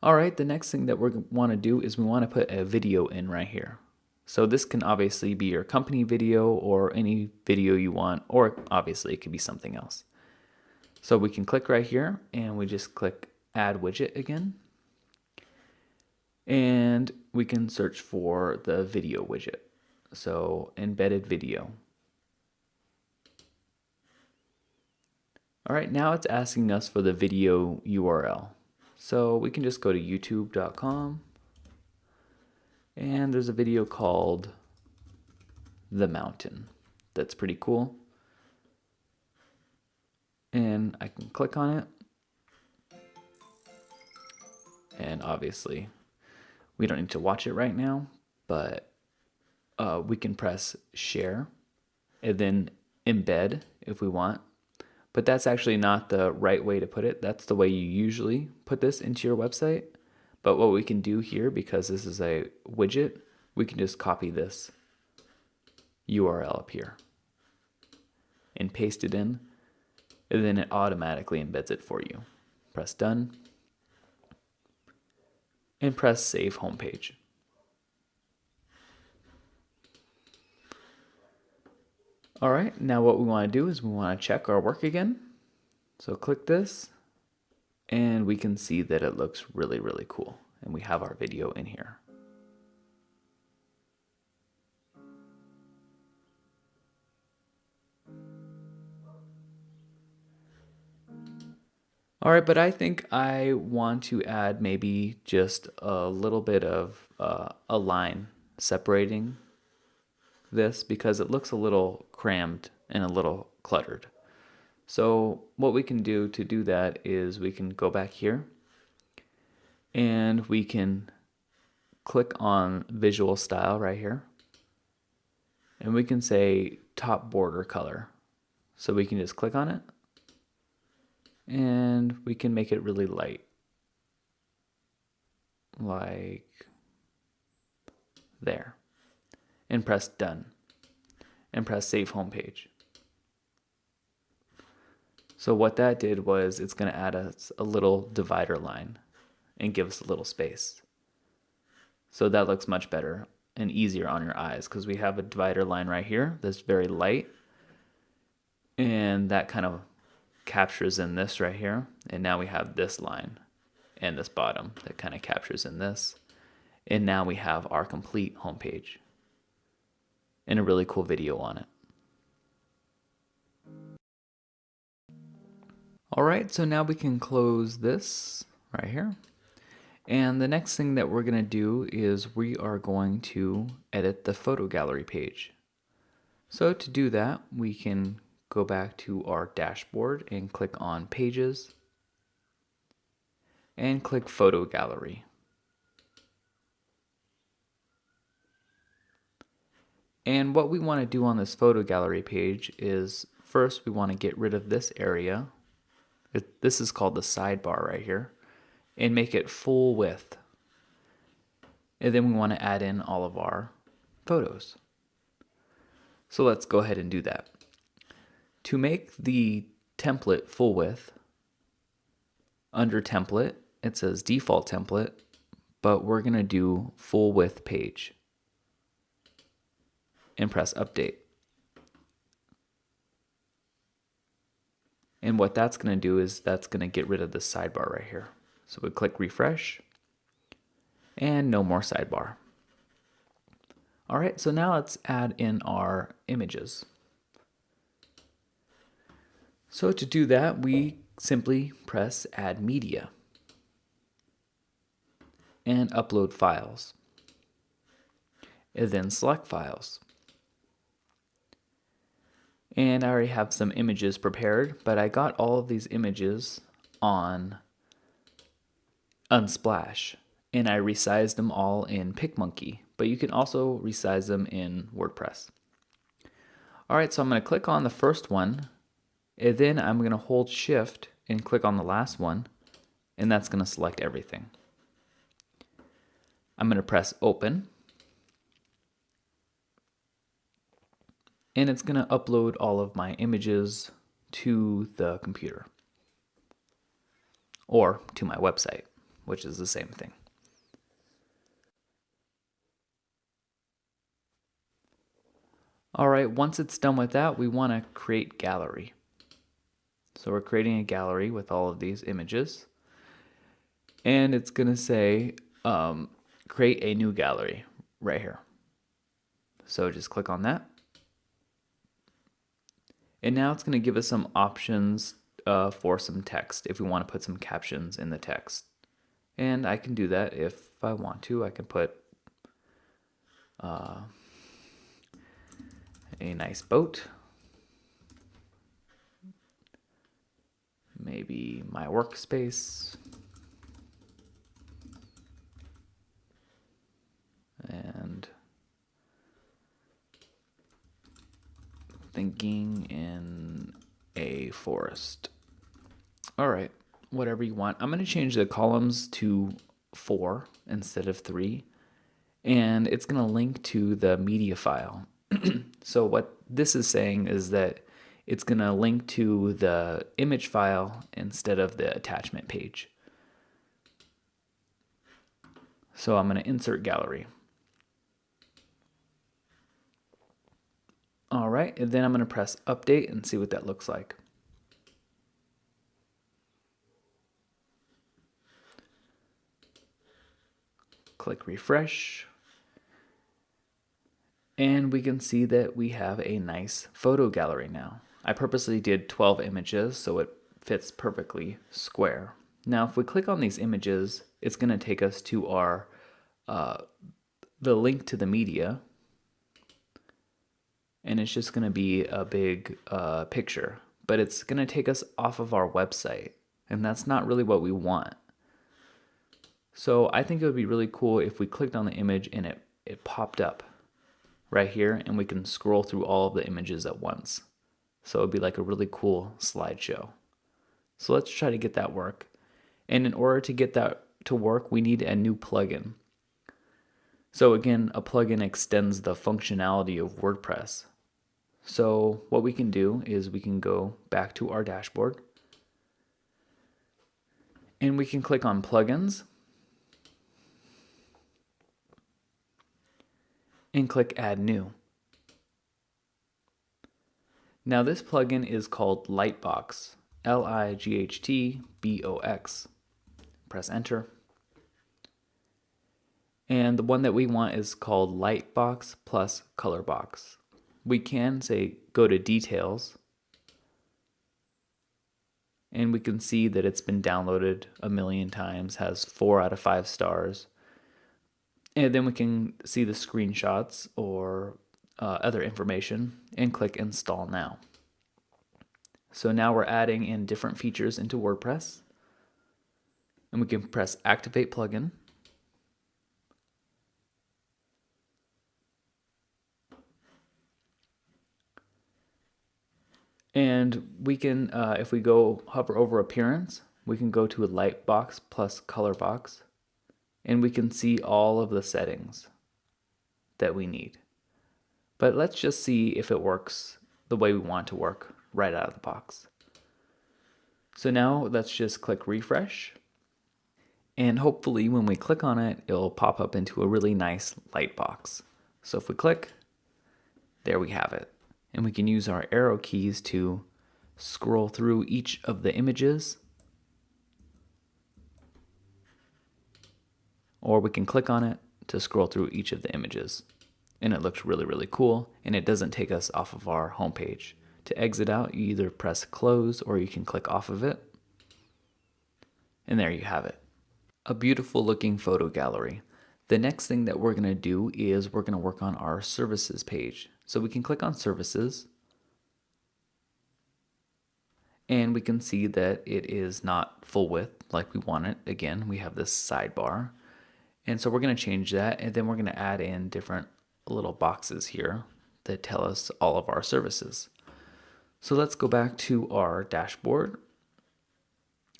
All right, the next thing that we want to do is we want to put a video in right here. So this can obviously be your company video or any video you want, or obviously it could be something else. So we can click right here and we just click add widget again. And we can search for the video widget. So embedded video. All right, now it's asking us for the video URL. So we can just go to youtube.com, and there's a video called The Mountain. That's pretty cool. And I can click on it. And obviously, we don't need to watch it right now, but we can press share and then embed if we want. But that's actually not the right way to put it. That's the way you usually put this into your website. But what we can do here, because this is a widget, we can just copy this URL up here and paste it in, and then it automatically embeds it for you. Press done and press save homepage. All right, now what we want to do is we want to check our work again. So click this, And we can see that it looks really, really cool. And we have our video in here. All right, but I think I want to add maybe just a little bit of a line separating this because it looks a little crammed and a little cluttered. So what we can do to do that is we can go back here and we can click on visual style right here. And we can say top border color. So we can just click on it and we can make it really light. Like there. And press done. And press save homepage. So what that did was it's going to add us a little divider line and give us a little space. So that looks much better and easier on your eyes because we have a divider line right here that's very light. And that kind of captures in this right here. And now we have this line and this bottom that kind of captures in this. And now we have our complete homepage and a really cool video on it. All right, so now we can close this right here. And the next thing that we're going to do is we are going to edit the photo gallery page. So to do that, we can go back to our dashboard and click on Pages and click Photo Gallery. And what we want to do on this photo gallery page is first we want to get rid of this area. This is called the sidebar right here, and make it full width. And then we want to add in all of our photos. So let's go ahead and do that. To make the template full width, under template, it says default template, but we're going to do full width page. And press update. And what that's going to do is that's going to get rid of this sidebar right here. So we click refresh and no more sidebar. All right, so now let's add in our images. So to do that, we simply press add media and upload files. And then select files. And I already have some images prepared, but I got all of these images on Unsplash, and I resized them all in PicMonkey, but you can also resize them in WordPress. All right, so I'm going to click on the first one, and then I'm going to hold Shift and click on the last one, and that's going to select everything. I'm going to press Open. And it's going to upload all of my images to the computer or to my website, which is the same thing. All right, once it's done with that, we want to create gallery. So we're creating a gallery with all of these images. And it's going to say create a new gallery right here. So just click on that. And now it's going to give us some options for some text if we want to put some captions in the text. And I can do that if I want to. I can put a nice boat. Maybe my workspace. And thinking in a forest. All right, whatever you want. I'm going to change the columns to 4 instead of 3, and it's going to link to the media file. So what this is saying is that it's going to link to the image file instead of the attachment page. So I'm going to insert gallery. All right, and then I'm going to press update and see what that looks like. Click refresh. And we can see that we have a nice photo gallery now. I purposely did 12 images so it fits perfectly square. Now if we click on these images, it's going to take us to our the link to the media, and it's just going to be a big picture, but it's going to take us off of our website, and that's not really what we want. So I think it would be really cool if we clicked on the image and it popped up right here, and we can scroll through all of the images at once. So it'd be like a really cool slideshow. So let's try to get that work. And in order to get that to work, we need a new plugin. So again, a plugin extends the functionality of WordPress. So what we can do is we can go back to our dashboard, and we can click on plugins and click add new. Now this plugin is called Lightbox, Lightbox. Press enter. And the one that we want is called Lightbox plus Colorbox. We can say go to details, and we can see that it's been downloaded a million times, has 4 out of 5 stars. And then we can see the screenshots or other information and click install now. So now we're adding in different features into WordPress, and we can press activate plugin. And we can, if we go hover over appearance, we can go to a Lightbox plus Colorbox, and we can see all of the settings that we need. But let's just see if it works the way we want it to work right out of the box. So now let's just click refresh, and hopefully when we click on it, it'll pop up into a really nice light box. So if we click, there we have it. And we can use our arrow keys to scroll through each of the images, or we can click on it to scroll through each of the images. And it looks really, really cool, and it doesn't take us off of our homepage. To exit out, you either press close or you can click off of it. And there you have it. A beautiful looking photo gallery. The next thing that we're going to do is we're going to work on our services page. So we can click on services, and we can see that it is not full width like we want it. Again, we have this sidebar. And so we're going to change that, and then we're going to add in different little boxes here that tell us all of our services. So let's go back to our dashboard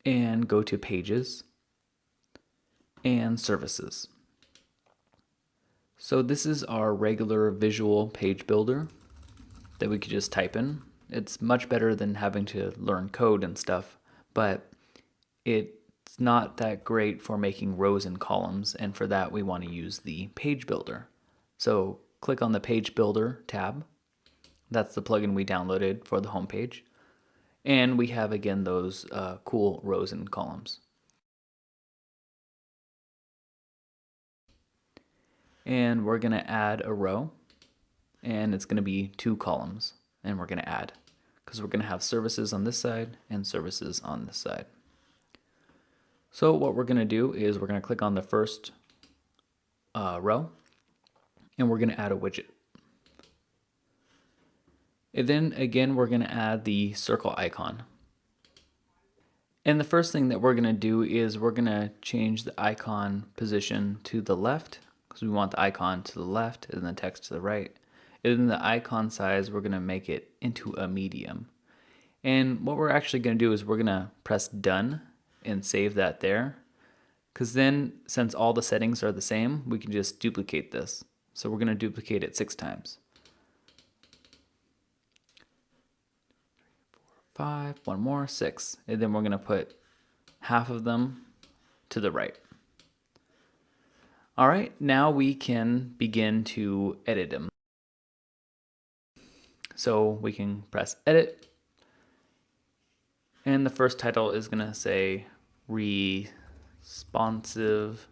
and go to pages and services. So this is our regular visual page builder that we could just type in. It's much better than having to learn code and stuff, but it's not that great for making rows and columns, and for that we want to use the page builder. So click on the page builder tab. That's the plugin we downloaded for the home page. And we have again those cool rows and columns. And we're going to add a row, and it's going to be 2 columns, and we're going to add, because we're going to have services on this side and services on this side. So what we're going to do is we're going to click on the first row, and we're going to add a widget. And then again, we're going to add the circle icon. And the first thing that we're going to do is we're going to change the icon position to the left, because we want the icon to the left and the text to the right. And then the icon size, we're going to make it into a medium. And what we're actually going to do is we're going to press done and save that there, because then since all the settings are the same, we can just duplicate this. So we're going to duplicate it 6 times. 5, one more, 6. And then we're going to put half of them to the right. All right, now we can begin to edit them. So we can press edit, and the first title is going to say responsive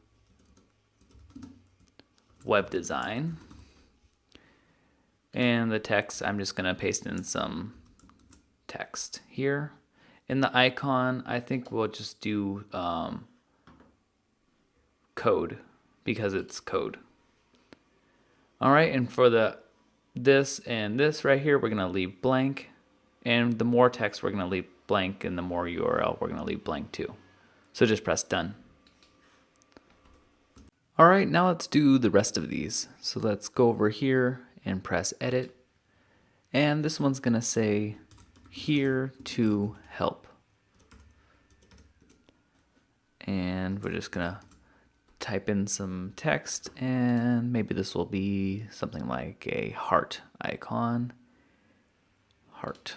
web design. And the text, I'm just gonna paste in some text here. In the icon, I think we'll just do code because it's code. All right, and for this and this right here, we're gonna leave blank. And the more text we're gonna leave blank, and the more URL we're gonna leave blank too. So just press done. All right, now let's do the rest of these. So let's go over here and press edit. And this one's gonna say here to help. And we're just gonna type in some text, and maybe this will be something like a heart icon. Heart.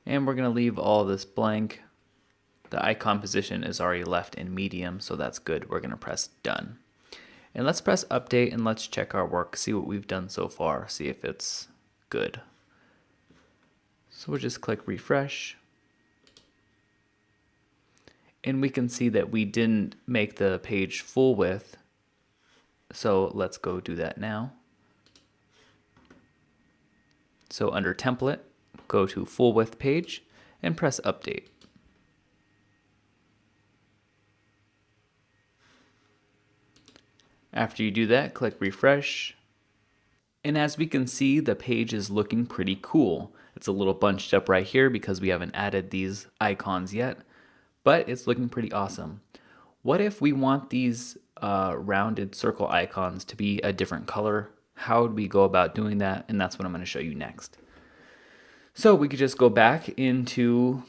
And we're gonna leave all this blank. The icon position is already left in medium, so that's good. We're gonna press done. And let's press update and let's check our work, see what we've done so far, see if it's good. So we'll just click refresh. And we can see that we didn't make the page full width. So let's go do that now. So under template, go to full width page and press update. After you do that, click refresh. And as we can see, the page is looking pretty cool. It's a little bunched up right here because we haven't added these icons yet, but it's looking pretty awesome. What if we want these rounded circle icons to be a different color? How would we go about doing that? And that's what I'm going to show you next. So we could just go back into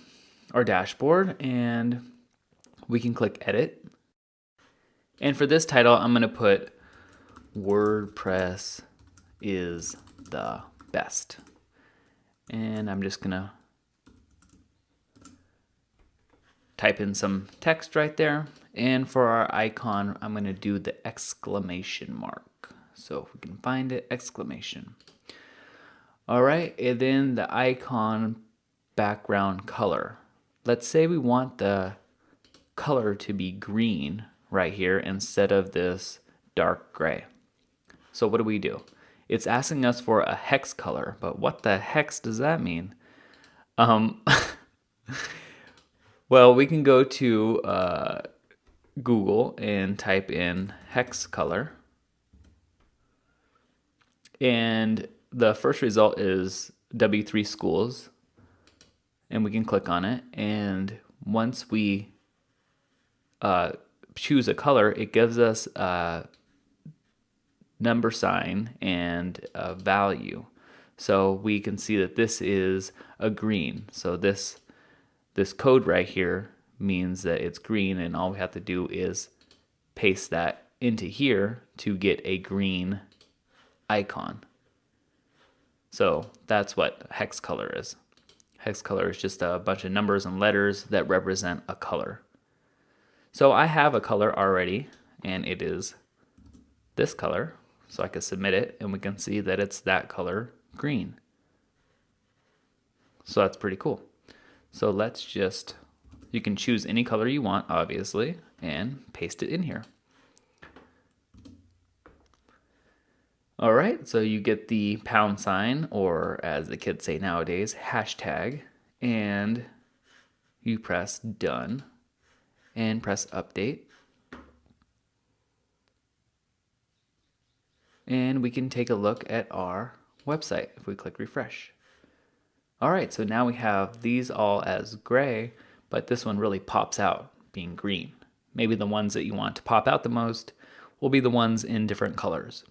our dashboard and we can click edit. And for this title, I'm going to put WordPress is the best. And I'm just going to type in some text right there. And for our icon, I'm going to do the exclamation mark. So if we can find it, exclamation. All right, and then the icon background color. Let's say we want the color to be green right here instead of this dark gray. So what do? It's asking us for a hex color, but what the hex does that mean? Well, we can go to Google and type in hex color. And the first result is W3 schools. And we can click on it. And once we choose a color, it gives us a number sign and a value. So we can see that this is a green. So this code right here means that it's green, and all we have to do is paste that into here to get a green icon. So that's what hex color is. Hex color is just a bunch of numbers and letters that represent a color. So I have a color already, and it is this color. So I can submit it, and we can see that it's that color, green. So that's pretty cool. So let's just, you can choose any color you want, obviously, and paste it in here. All right, so you get the pound sign, or as the kids say nowadays, hashtag, and you press done and press update. And we can take a look at our website if we click refresh. All right, so now we have these all as gray, but this one really pops out being green. Maybe the ones that you want to pop out the most will be the ones in different colors.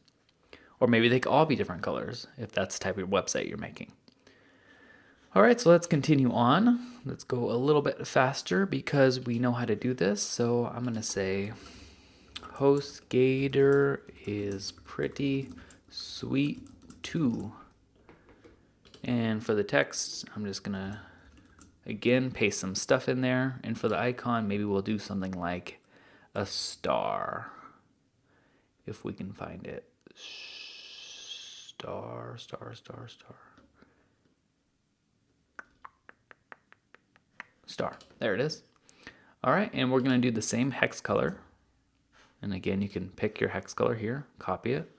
Or maybe they could all be different colors if that's the type of website you're making. All right, so let's continue on. Let's go a little bit faster because we know how to do this. So I'm gonna say HostGator is pretty sweet too. And for the text, I'm just gonna, again, paste some stuff in there. And for the icon, maybe we'll do something like a star, if we can find it. Star. Star, there it is. All right, and we're gonna do the same hex color. And again, you can pick your hex color here, copy it,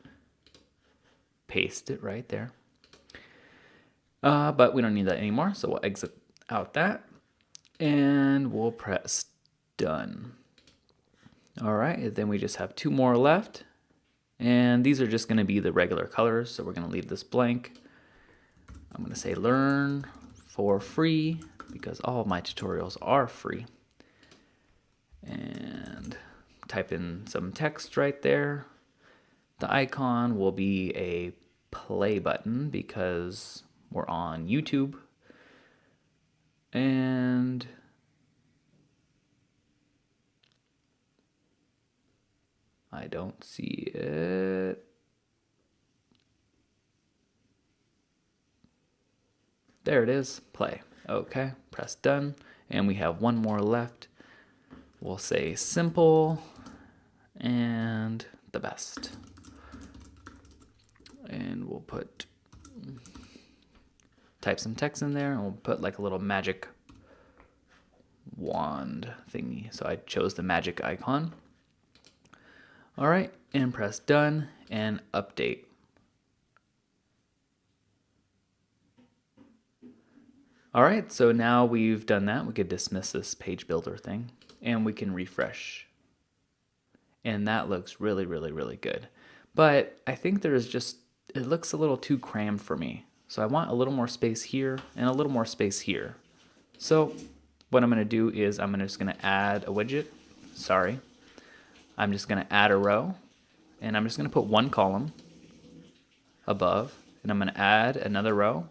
paste it right there. But we don't need that anymore, so we'll exit out that and we'll press done. All right, then we just have 2 more left, and these are just going to be the regular colors, so we're going to leave this blank. I'm going to say learn for free because all of my tutorials are free, and type in some text right there. The icon will be a play button because we're on YouTube. And I don't see it. There it is, play. Okay, press done. And we have 1 more left. We'll say simple and the best. And we'll type some text in there, and we'll put like a little magic wand thingy. So I chose the magic icon. All right, and press done and update. All right, so now we've done that, we could dismiss this page builder thing and we can refresh. And that looks really, really, really good. But I think it looks a little too crammed for me. So I want a little more space here and a little more space here. So what I'm going to do is I'm just going to add a widget. Sorry. I'm just going to add a row, and I'm just going to put 1 column above, and I'm going to add another row,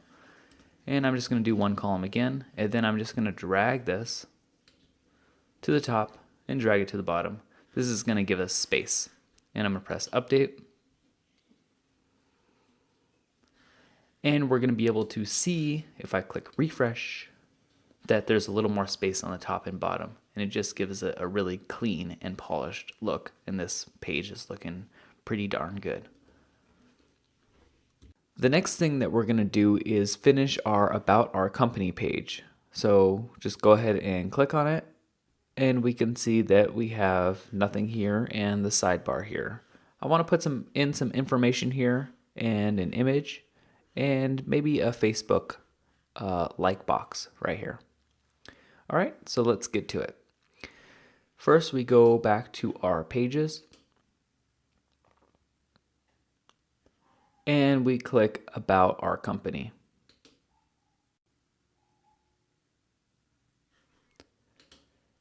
and I'm just going to do 1 column again, and then I'm just going to drag this to the top and drag it to the bottom. This is going to give us space, and I'm going to press update. And we're going to be able to see, if I click refresh, that there's a little more space on the top and bottom. And it just gives it a really clean and polished look. And this page is looking pretty darn good. The next thing that we're going to do is finish our About Our Company page. So just go ahead and click on it. And we can see that we have nothing here and the sidebar here. I want to put some information here and an image, and maybe a Facebook like box right here. All right, so let's get to it. First, we go back to our pages, and we click About Our Company.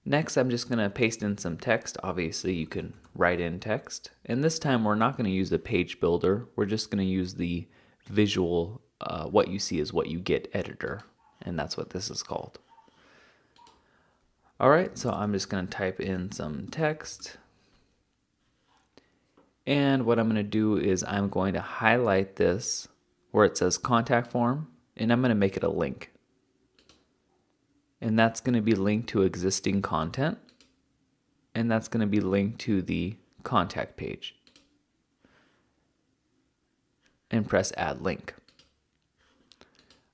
Next, I'm just going to paste in some text. Obviously, you can write in text. And this time, we're not going to use the page builder. We're just going to use the visual, what you see is what you get editor. And that's what this is called. All right, so I'm just going to type in some text. And what I'm going to do is I'm going to highlight this where it says contact form, and I'm going to make it a link. And that's going to be linked to existing content, and that's going to be linked to the contact page. And press add link.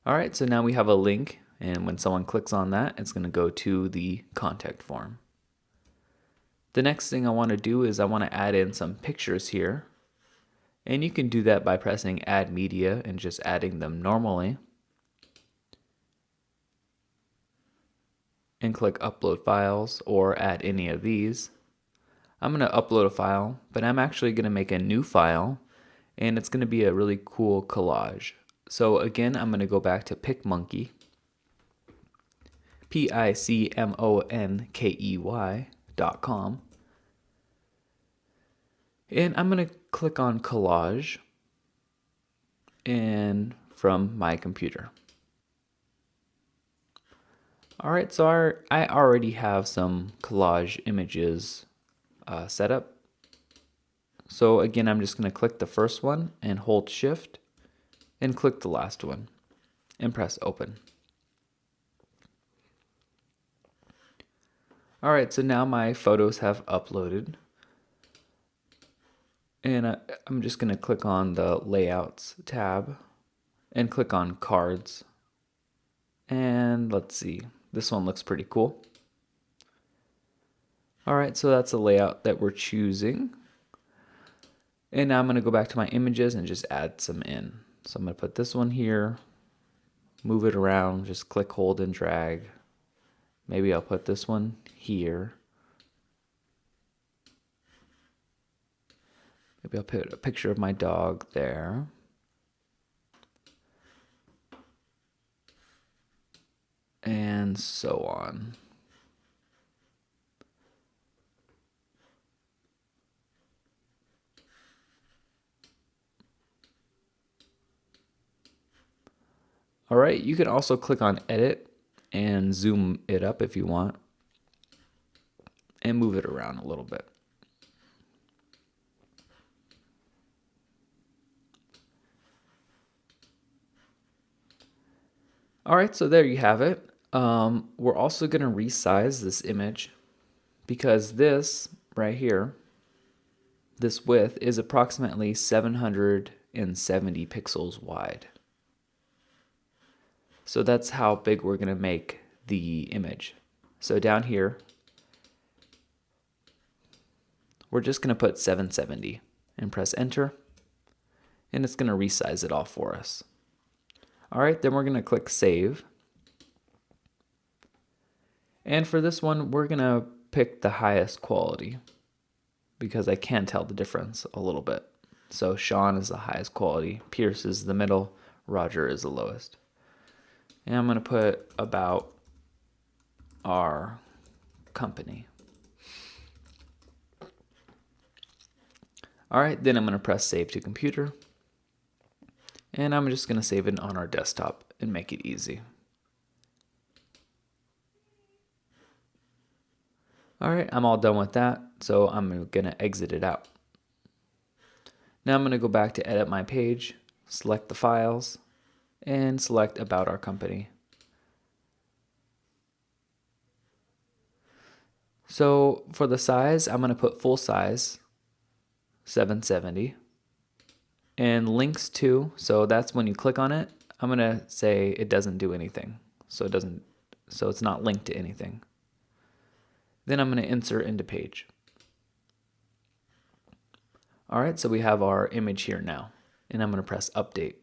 All right, so now we have a link, and when someone clicks on that, it's going to go to the contact form. The next thing I want to do is I want to add in some pictures here. And you can do that by pressing add media and just adding them normally. And click upload files or add any of these. I'm going to upload a file, but I'm actually going to make a new file, and it's going to be a really cool collage. So again, I'm going to go back to PicMonkey, PICMONKEY.com, and I'm going to click on collage and from my computer. All right, so I already have some collage images set up. So again, I'm just going to click the first one and hold shift and click the last one and press open. All right, so now my photos have uploaded. And I'm just going to click on the layouts tab and click on cards. And let's see, this one looks pretty cool. All right, so that's the layout that we're choosing. And now I'm going to go back to my images and just add some in. So I'm going to put this one here, move it around, just click, hold, and drag. Maybe I'll put this one here. Maybe I'll put a picture of my dog there. And so on. All right, you can also click on edit and zoom it up if you want and move it around a little bit. All right, so there you have it. We're also going to resize this image because this right here, this width is approximately 770 pixels wide. So that's how big we're going to make the image. So down here, we're just going to put 770 and press enter, and it's going to resize it all for us. All right, then we're going to click save. And for this one, we're going to pick the highest quality because I can tell the difference a little bit. So Sean is the highest quality, Pierce is the middle, Roger is the lowest. And I'm going to put about our company. All right, then I'm going to press save to computer. And I'm just going to save it on our desktop and make it easy. All right, I'm all done with that, so I'm going to exit it out. Now I'm going to go back to edit my page, select the files, and select about our company. So for the size, I'm going to put full size, 770, and links to, so that's when you click on it, I'm going to say it doesn't do anything. So it's not linked to anything. Then I'm going to insert into page. All right, so we have our image here now, and I'm going to press update.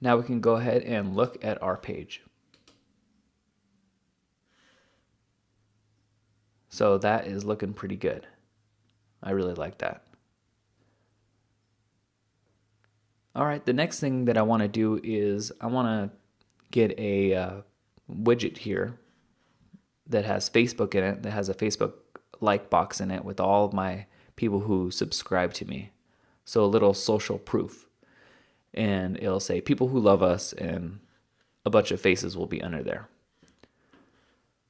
Now we can go ahead and look at our page. So that is looking pretty good. I really like that. All right, the next thing that I want to do is I want to get a widget here that has Facebook in it, that has a Facebook like box in it with all of my people who subscribe to me. So a little social proof. And it'll say people who love us, and a bunch of faces will be under there.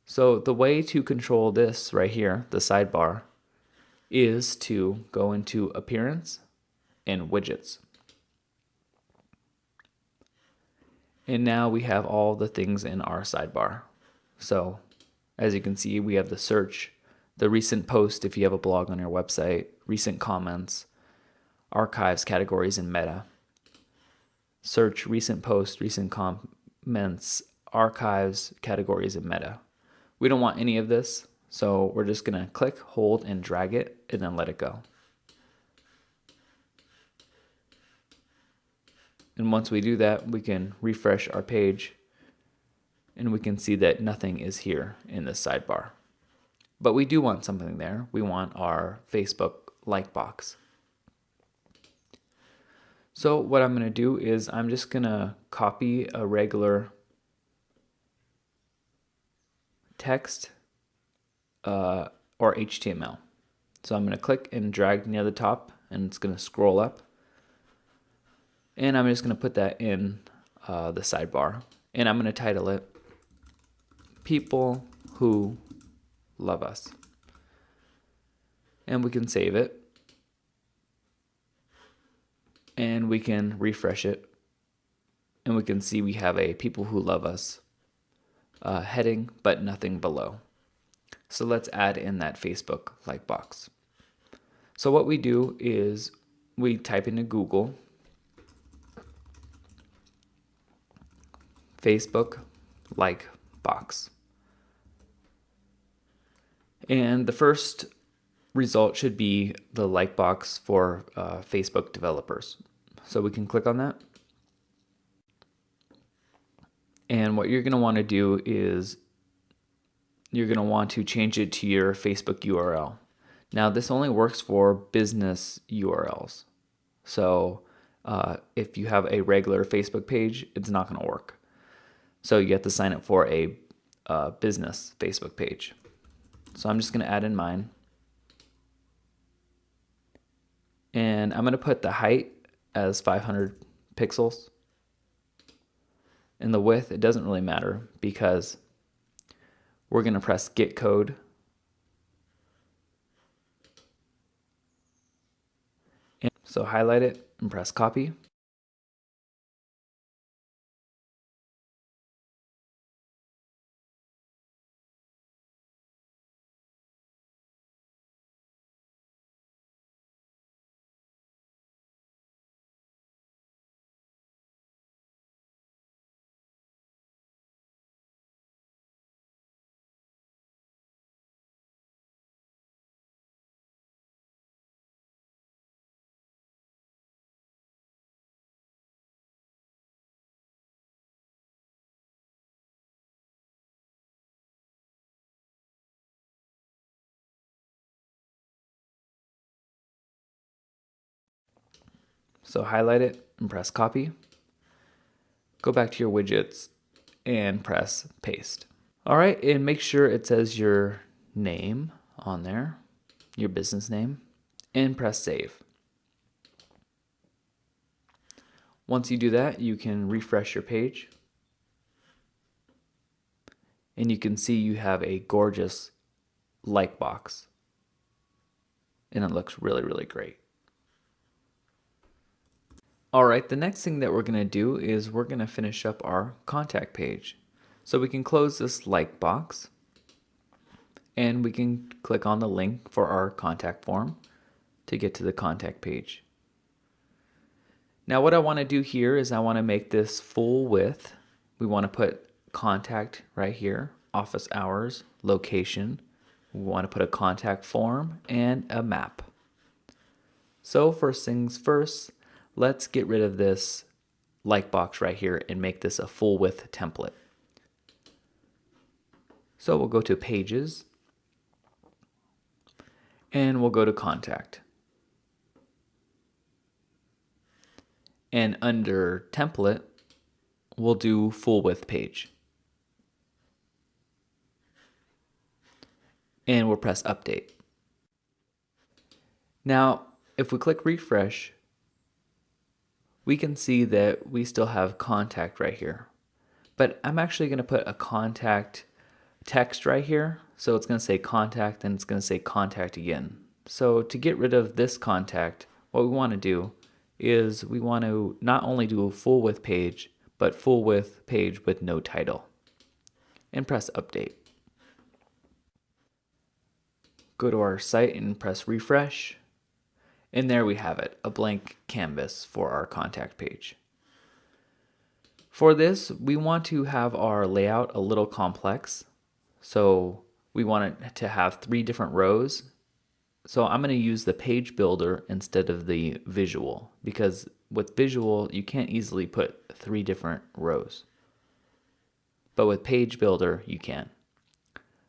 So the way to control this right here, the sidebar, is to go into appearance and widgets. And now we have all the things in our sidebar. So as you can see, we have the search, the recent post if you have a blog on your website, recent comments, archives, categories, and meta. Search, recent posts, recent comments, archives, categories, and meta. We don't want any of this, so we're just going to click, hold, and drag it, and then let it go. And once we do that, we can refresh our page, and we can see that nothing is here in this sidebar. But we do want something there. We want our Facebook like box. So what I'm going to do is I'm just going to copy a regular text or HTML. So I'm going to click and drag near the top, and it's going to scroll up. And I'm just going to put that in the sidebar. And I'm going to title it People Who Love Us. And we can save it. And we can refresh it, and we can see we have a people who love us heading, but nothing below. So let's add in that Facebook like box. So what we do is we type into Google Facebook like box. And the first result should be the like box for Facebook developers. So we can click on that. And what you're going to want to do is you're going to want to change it to your Facebook URL. Now, this only works for business URLs. So if you have a regular Facebook page, it's not going to work. So you have to sign up for a business Facebook page. So I'm just going to add in mine. And I'm going to put the height as 500 pixels. And the width, it doesn't really matter because we're going to press Get Code. And so highlight it and press Copy. So highlight it and press Copy. Go back to your widgets and press Paste. All right, and make sure it says your name on there, your business name, and press Save. Once you do that, you can refresh your page. And you can see you have a gorgeous like box. And it looks really, really great. All right, the next thing that we're going to do is we're going to finish up our contact page. So we can close this like box and we can click on the link for our contact form to get to the contact page. Now what I want to do here is I want to make this full width. We want to put contact right here, office hours, location. We want to put a contact form and a map. So first things first, let's get rid of this like box right here and make this a full width template. So we'll go to Pages and we'll go to Contact. And under Template, we'll do full width page. And we'll press Update. Now, if we click Refresh, we can see that we still have contact right here. But I'm actually going to put a contact text right here. So it's going to say contact and it's going to say contact again. So to get rid of this contact, what we want to do is we want to not only do a full width page, but full width page with no title. And press Update. Go to our site and press Refresh. And there we have it, a blank canvas for our contact page. For this, we want to have our layout a little complex. So we want it to have 3 different rows. So I'm going to use the page builder instead of the visual, because with visual, you can't easily put 3 different rows. But with page builder, you can.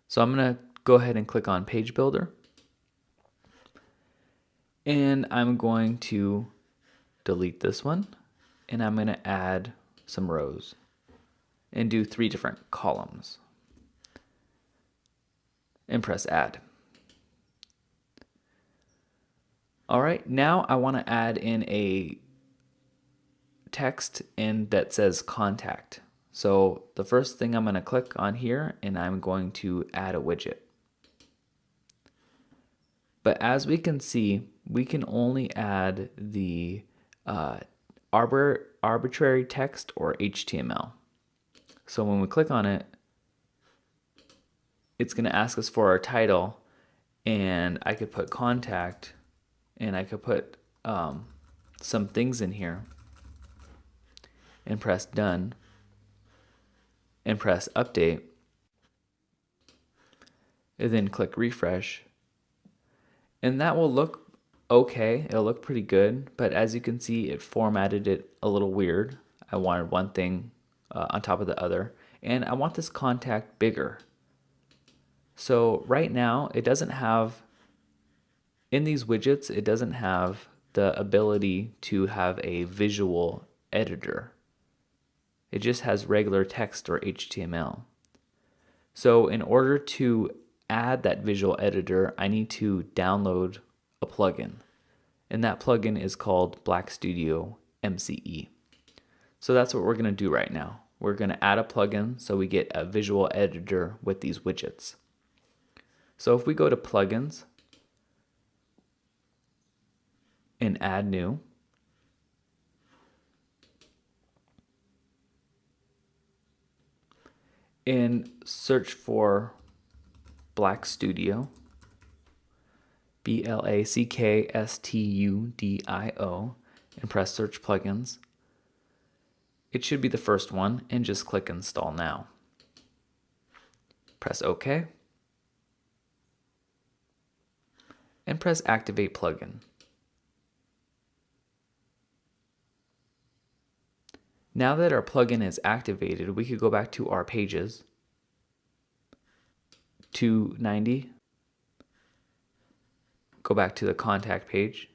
So I'm going to go ahead and click on page builder. And I'm going to delete this one. And I'm going to add some rows and do 3 different columns. And press Add. All right, now I want to add in a text in that says contact. So the first thing I'm going to click on here and I'm going to add a widget. But as we can see, we can only add the arbitrary text or HTML. So when we click on it, it's going to ask us for our title, and I could put contact, and I could put some things in here, and press Done, and press Update. and then click refresh. And that will look okay. It'll look pretty good, but as you can see, it formatted it a little weird. I wanted one thing on top of the other, and I want this contact bigger. So right now, it doesn't have, in these widgets, it doesn't have the ability to have a visual editor. It just has regular text or HTML. So in order to add that visual editor, I need to download a plugin. And that plugin is called Black Studio MCE. So that's what we're going to do right now. We're going to add a plugin so we get a visual editor with these widgets. So if we go to plugins and add new, and search for Black Studio, BLACKSTUDIO, and press search plugins. It should be the first one, and just click install now. Press OK, and press activate plugin. Now that our plugin is activated, we could go back to our pages, 290, go back to the contact page,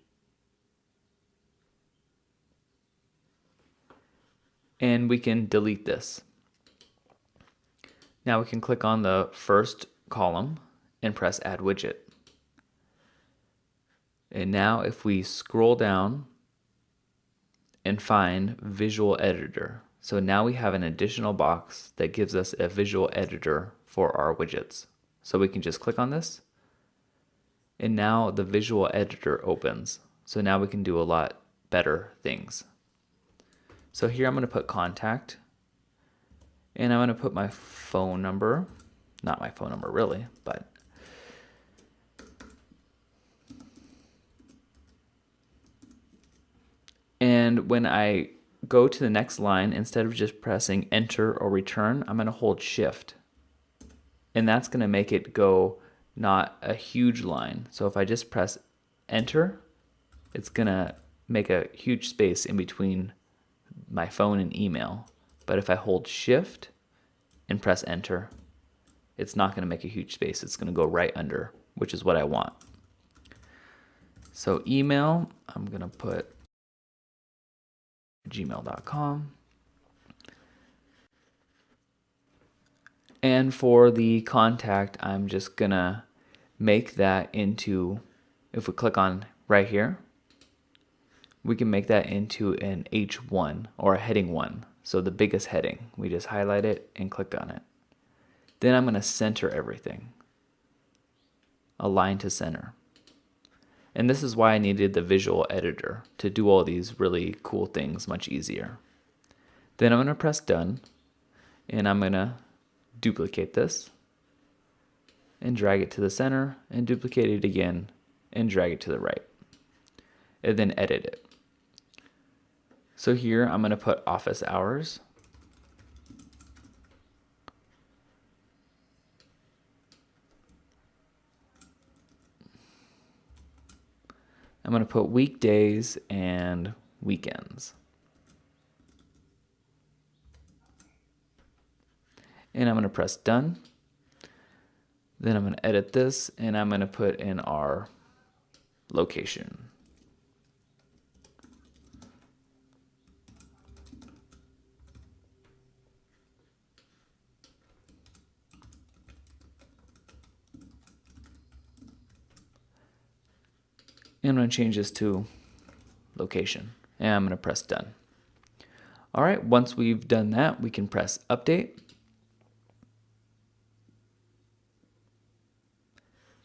and we can delete this. Now we can click on the first column and press add widget. And now if we scroll down and find visual editor, so now we have an additional box that gives us a visual editor for our widgets. So we can just click on this, and now the visual editor opens. So now we can do a lot better things. So here I'm going to put contact, and I'm going to put my phone number, not my phone number really, but and when I go to the next line, instead of just pressing enter or return, I'm going to hold shift. And that's going to make it go not a huge line. So if I just press enter, it's going to make a huge space in between my phone and email. But if I hold shift and press enter, it's not going to make a huge space. It's going to go right under, which is what I want. So email, I'm going to put gmail.com. And for the contact, I'm just gonna make that into, if we click on right here, we can make that into an H1 or a heading 1. So the biggest heading, we just highlight it and click on it. Then I'm gonna center everything, align to center. And this is why I needed the visual editor to do all these really cool things much easier. Then I'm gonna press done, and I'm gonna duplicate this and drag it to the center and duplicate it again and drag it to the right, and then edit it. So here I'm going to put office hours, I'm going to put weekdays and weekends. And I'm going to press done. Then I'm going to edit this, and I'm going to put in our location. And I'm going to change this to location, and I'm going to press done. All right, once we've done that, we can press update.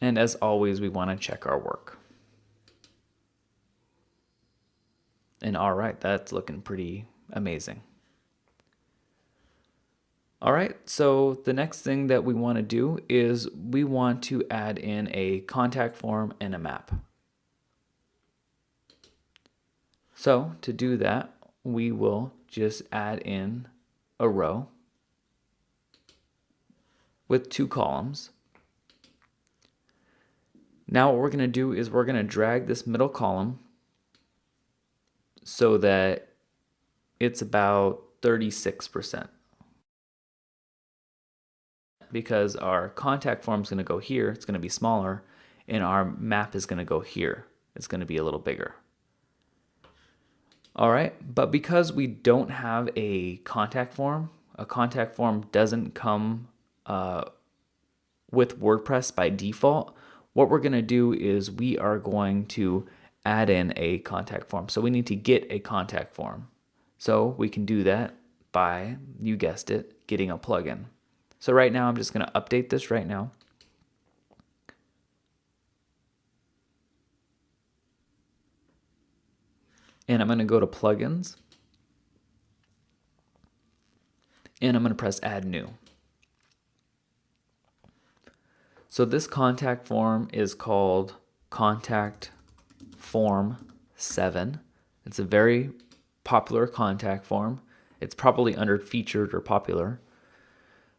And as always, we want to check our work. And all right, that's looking pretty amazing. All right, so the next thing that we want to do is we want to add in a contact form and a map. So to do that, we will just add in a row with 2 columns. Now what we're going to do is we're going to drag this middle column so that it's about 36%. Because our contact form is going to go here, it's going to be smaller, and our map is going to go here. It's going to be a little bigger. All right, but because we don't have a contact form doesn't come with WordPress by default. What we're going to do is we are going to add in a contact form. So we need to get a contact form. So we can do that by, you guessed it, getting a plugin. So right now I'm just going to update this right now. And I'm going to go to plugins. And I'm going to press add new. So this contact form is called Contact Form 7. It's a very popular contact form. It's probably under featured or popular,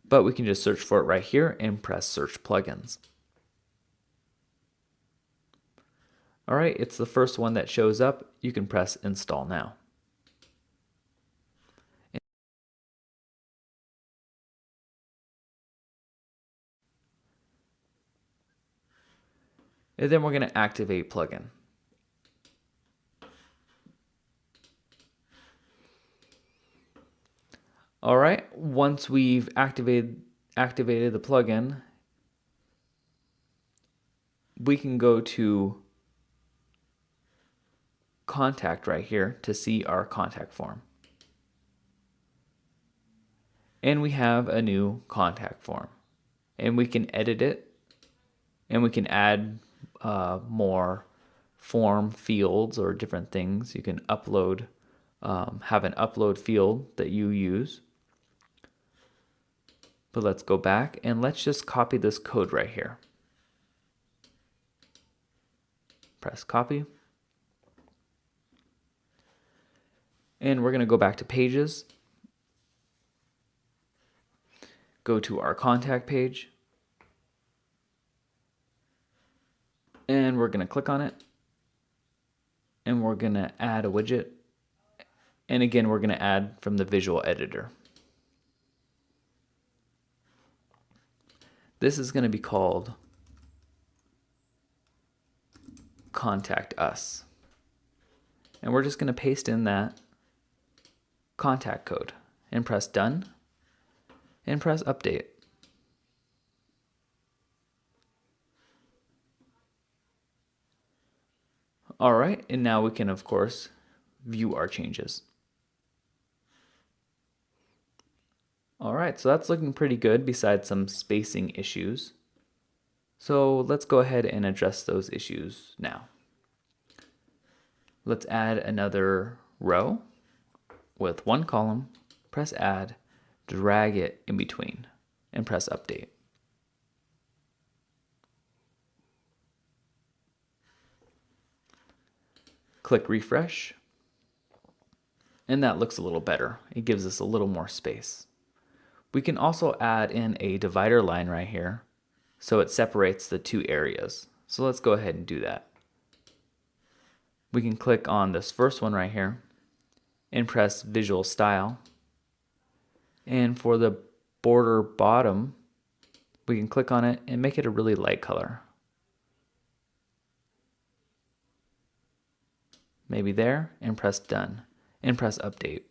but we can just search for it right here and press search plugins. All right, it's the first one that shows up. You can press install now. And then we're going to activate plugin. All right, once we've activated the plugin, we can go to contact right here to see our contact form. And we have a new contact form. And we can edit it, and we can add more form fields or different things. You can upload, have an upload field that you use. But let's go back and let's just copy this code right here. Press copy. And we're going to go back to pages. Go to our contact page. And we're going to click on it. And we're going to add a widget. And again, we're going to add from the visual editor. This is going to be called Contact Us. And we're just going to paste in that contact code and press done and press update. All right, and now we can, of course, view our changes. All right, so that's looking pretty good besides some spacing issues. So let's go ahead and address those issues now. Let's add another row with one column, press add, drag it in between, and press update. Click refresh, and that looks a little better. It gives us a little more space. We can also add in a divider line right here so it separates the two areas. So let's go ahead and do that. We can click on this first one right here and press visual style. And for the border bottom, we can click on it and make it a really light color. Maybe there, and press done and press update.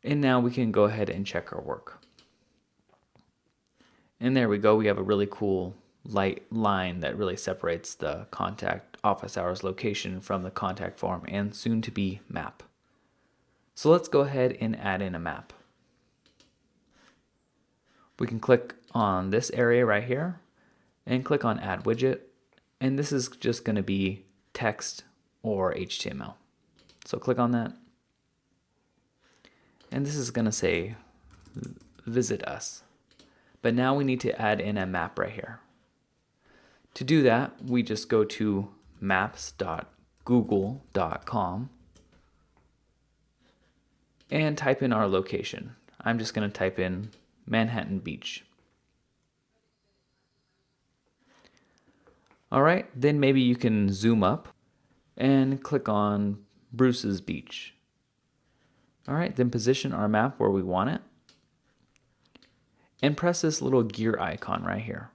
And now we can go ahead and check our work. And there we go. We have a really cool light line that really separates the contact office hours location from the contact form and soon to be map. So let's go ahead and add in a map. We can click on this area right here and click on add widget. And this is just going to be text or HTML. So click on that. And this is going to say visit us. But now we need to add in a map right here. To do that, we just go to maps.google.com and type in our location. I'm just going to type in Manhattan Beach. All right, then maybe you can zoom up and click on Bruce's Beach. All right, then position our map where we want it and press this little gear icon right here.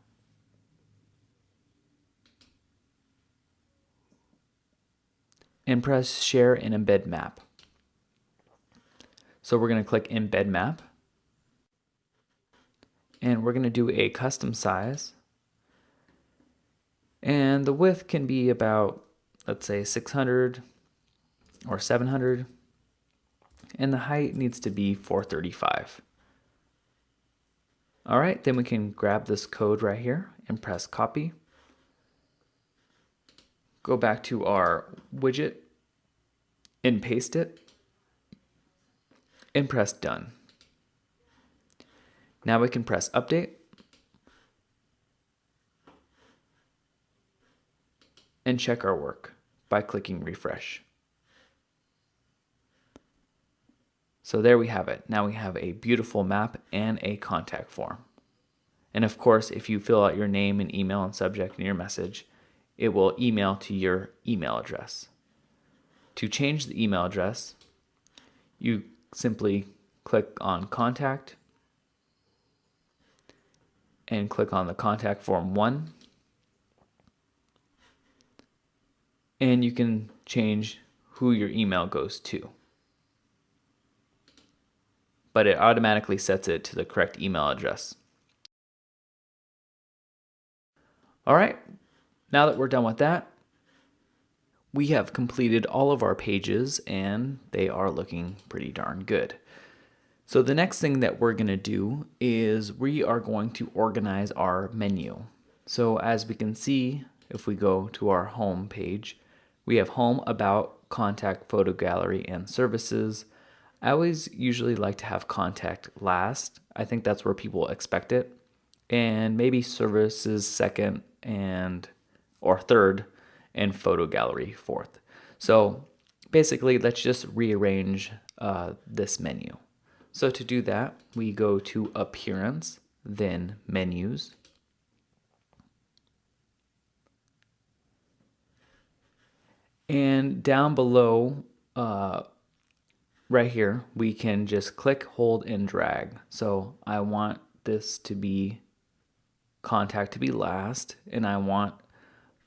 And press Share and Embed Map. So we're going to click Embed Map. And we're going to do a custom size. And the width can be about, let's say, 600 or 700. And the height needs to be 435. All right, then we can grab this code right here and press copy. Go back to our widget and paste it and press done. Now we can press update and check our work by clicking refresh. So there we have it. Now we have a beautiful map and a contact form. And of course, if you fill out your name and email and subject in your message, it will email to your email address. To change the email address, you simply click on Contact and click on the Contact Form 1. And you can change who your email goes to. But it automatically sets it to the correct email address. All right, now that we're done with that, we have completed all of our pages and they are looking pretty darn good. So the next thing that we're going to do is we are going to organize our menu. So as we can see, if we go to our home page, we have home, about, contact, photo gallery, and services. I always usually like to have contact last. I think that's where people expect it. And maybe services second or third, and photo gallery fourth. So basically, let's just rearrange this menu. So to do that, we go to Appearance, then Menus. And down below, right here, we can just click, hold, and drag. So I want this to be contact to be last, and I want,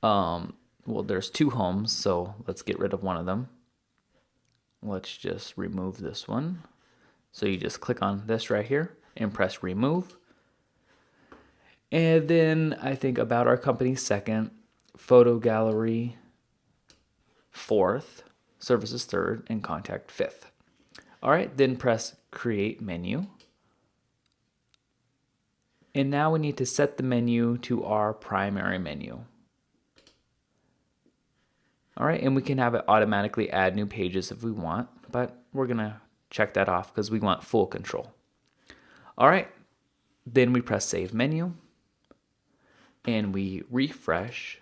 well, there's two homes, so let's get rid of one of them. Let's just remove this one. So you just click on this right here and press remove. And then I think about our company second, photo gallery fourth, services third, and contact fifth. All right, then press create menu. And now we need to set the menu to our primary menu. All right, and we can have it automatically add new pages if we want, but we're gonna check that off because we want full control. All right, then we press save menu and we refresh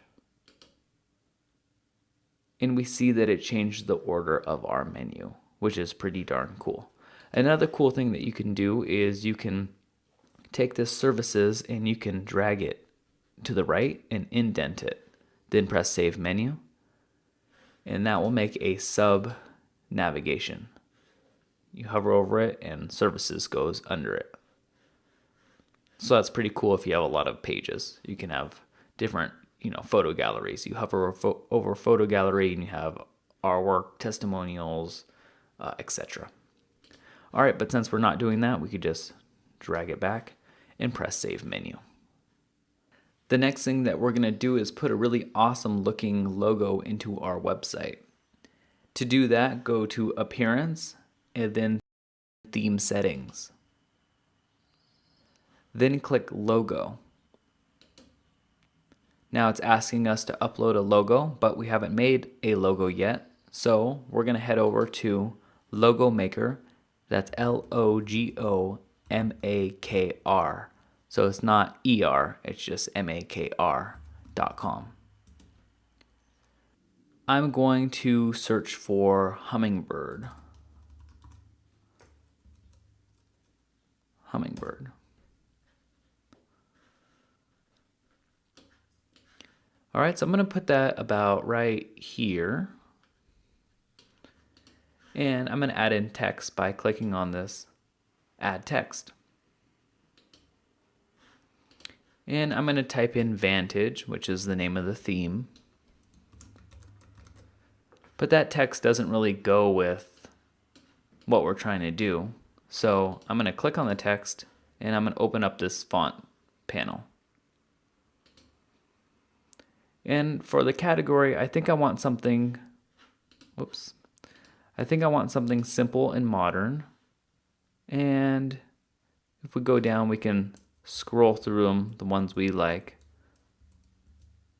and we see that it changed the order of our menu, which is pretty darn cool. Another cool thing that you can do is you can take this services and you can drag it to the right and indent it. Then press save menu and that will make a sub navigation. You hover over it and services goes under it. So that's pretty cool if you have a lot of pages. You can have different, photo galleries. You hover over photo gallery and you have our work, testimonials, etc. All right, but since we're not doing that, we could just drag it back and press save menu. The next thing that we're going to do is put a really awesome looking logo into our website. To do that, go to Appearance and then Theme Settings. Then click Logo. Now it's asking us to upload a logo, but we haven't made a logo yet. So we're going to head over to Logo Maker. That's LOGOMAKR. So it's not ER, it's just MAKR.com. I'm going to search for hummingbird. Hummingbird. All right, so I'm going to put that about right here. And I'm going to add in text by clicking on this Add Text. And I'm going to type in Vantage, which is the name of the theme. But that text doesn't really go with what we're trying to do. So I'm going to click on the text and I'm going to open up this font panel. And for the category, I think I want something, I think I want something simple and modern. And if we go down, we can scroll through them, the ones we like.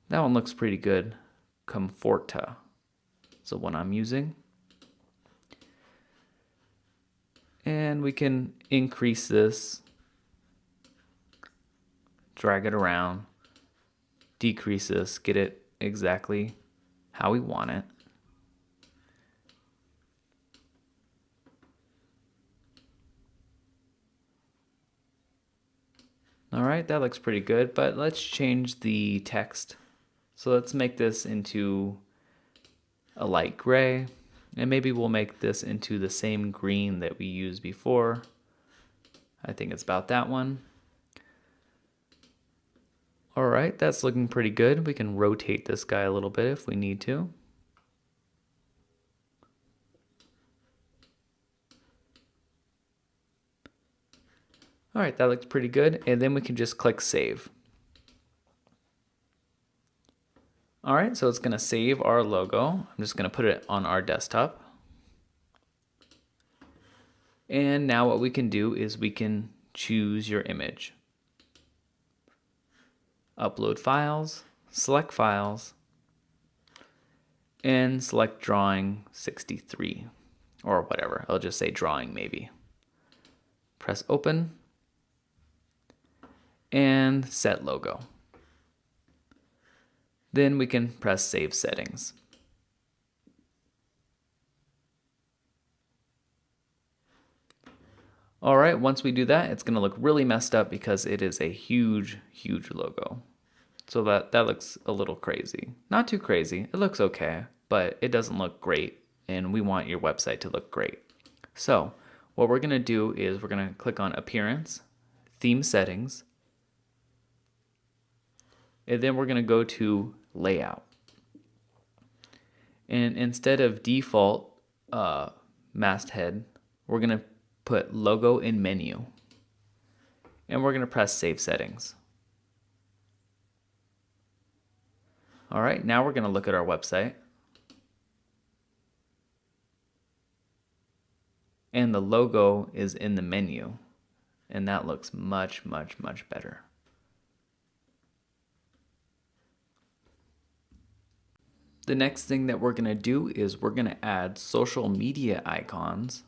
That one looks pretty good. Comforta is the one I'm using. And we can increase this, drag it around, decrease this, get it exactly how we want it. All right, that looks pretty good, but let's change the text. So let's make this into a light gray, and maybe we'll make this into the same green that we used before. I think it's about that one. All right, that's looking pretty good. We can rotate this guy a little bit if we need to. All right, that looks pretty good. And then we can just click Save. All right, so it's going to save our logo. I'm just going to put it on our desktop. And now what we can do is we can choose your image. Upload files, select files, and select drawing 63 or whatever. I'll just say drawing maybe. Press open and set logo. Then we can press save settings. All right, once we do that, it's going to look really messed up because it is a huge, huge logo. So that looks a little crazy. Not too crazy. It looks okay, but it doesn't look great, and we want your website to look great. So what we're going to do is we're going to click on Appearance, Theme Settings, and then we're going to go to Layout. And instead of default masthead, we're going to put Logo in Menu. And we're going to press Save Settings. All right, now we're going to look at our website. And the logo is in the menu. And that looks much, much, much better. The next thing that we're going to do is we're going to add social media icons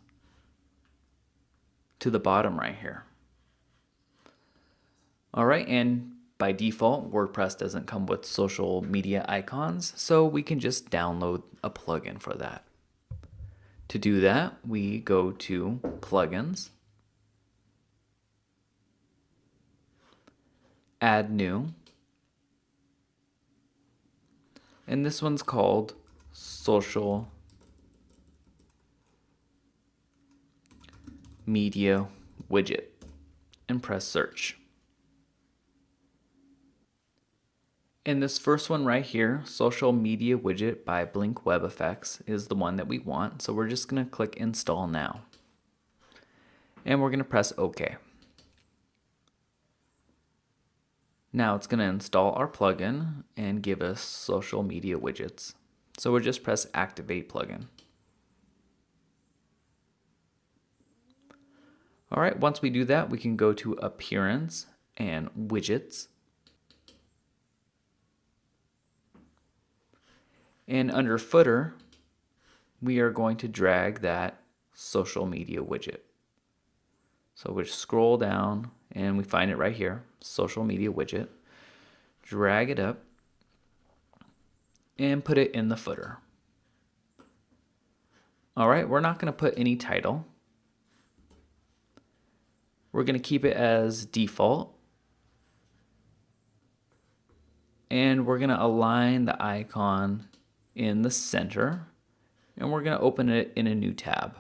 to the bottom right here. All right, and by default, WordPress doesn't come with social media icons, so we can just download a plugin for that. To do that, we go to Plugins, Add New, and this one's called Social Media Widget, and press Search. And this first one right here, Social Media Widget by Blink Web Effects, is the one that we want. So we're just going to click Install Now. And we're going to press OK. Now it's going to install our plugin and give us social media widgets. So we'll just press Activate Plugin. All right, once we do that, we can go to Appearance and Widgets. And under Footer, we are going to drag that social media widget. So we scroll down and we find it right here, social media widget. Drag it up and put it in the footer. All right, we're not going to put any title. We're going to keep it as default. And we're going to align the icon in the center, and we're going to open it in a new tab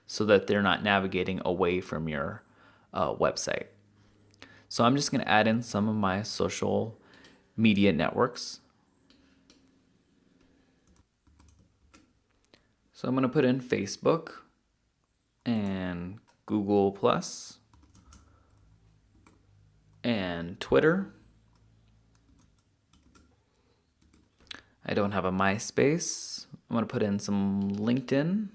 so that they're not navigating away from your website. So I'm just going to add in some of my social media networks. So I'm going to put in Facebook and Google Plus and Twitter. I don't have a MySpace. I'm going to put in some LinkedIn.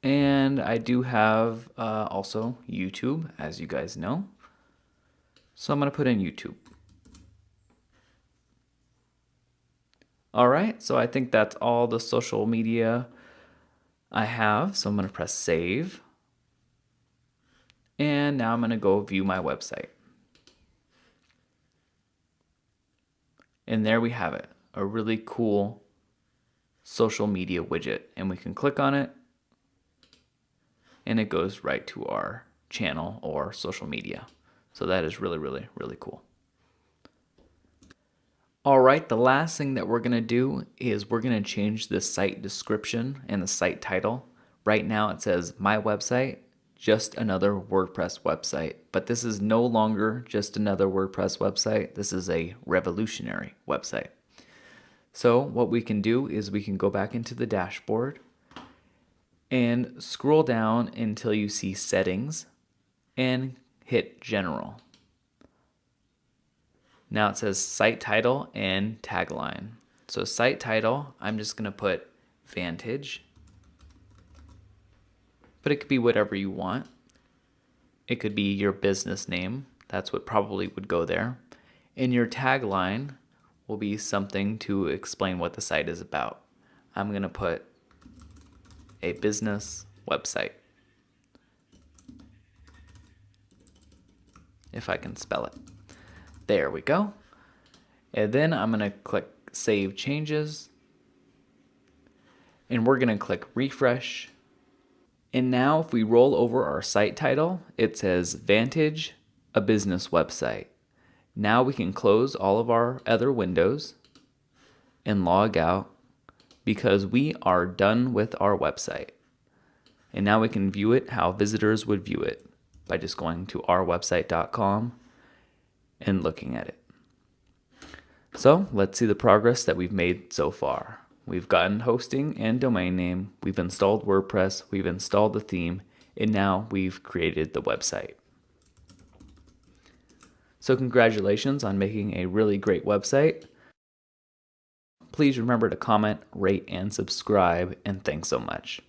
And I do have also YouTube, as you guys know. So I'm going to put in YouTube. All right, so I think that's all the social media I have. So I'm going to press save. And now I'm going to go view my website. And there we have it, a really cool social media widget. And we can click on it, and it goes right to our channel or social media. So that is really, really, really cool. All right, the last thing that we're going to do is we're going to change the site description and the site title. Right now it says my website, just another WordPress website. But this is no longer just another WordPress website. This is a revolutionary website. So what we can do is we can go back into the dashboard and scroll down until you see settings and hit general. Now it says site title and tagline. So site title, I'm just going to put Vantage, but it could be whatever you want. It could be your business name. That's what probably would go there. And your tagline will be something to explain what the site is about. I'm going to put a business website, if I can spell it. There we go. And then I'm going to click Save Changes. And we're going to click Refresh. And now if we roll over our site title, it says Vantage, a business website. Now we can close all of our other windows and log out because we are done with our website. And now we can view it how visitors would view it by just going to ourwebsite.com and looking at it. So let's see the progress that we've made so far. We've gotten hosting and domain name, we've installed WordPress, we've installed the theme, and now we've created the website. So congratulations on making a really great website. Please remember to comment, rate, and subscribe, and thanks so much.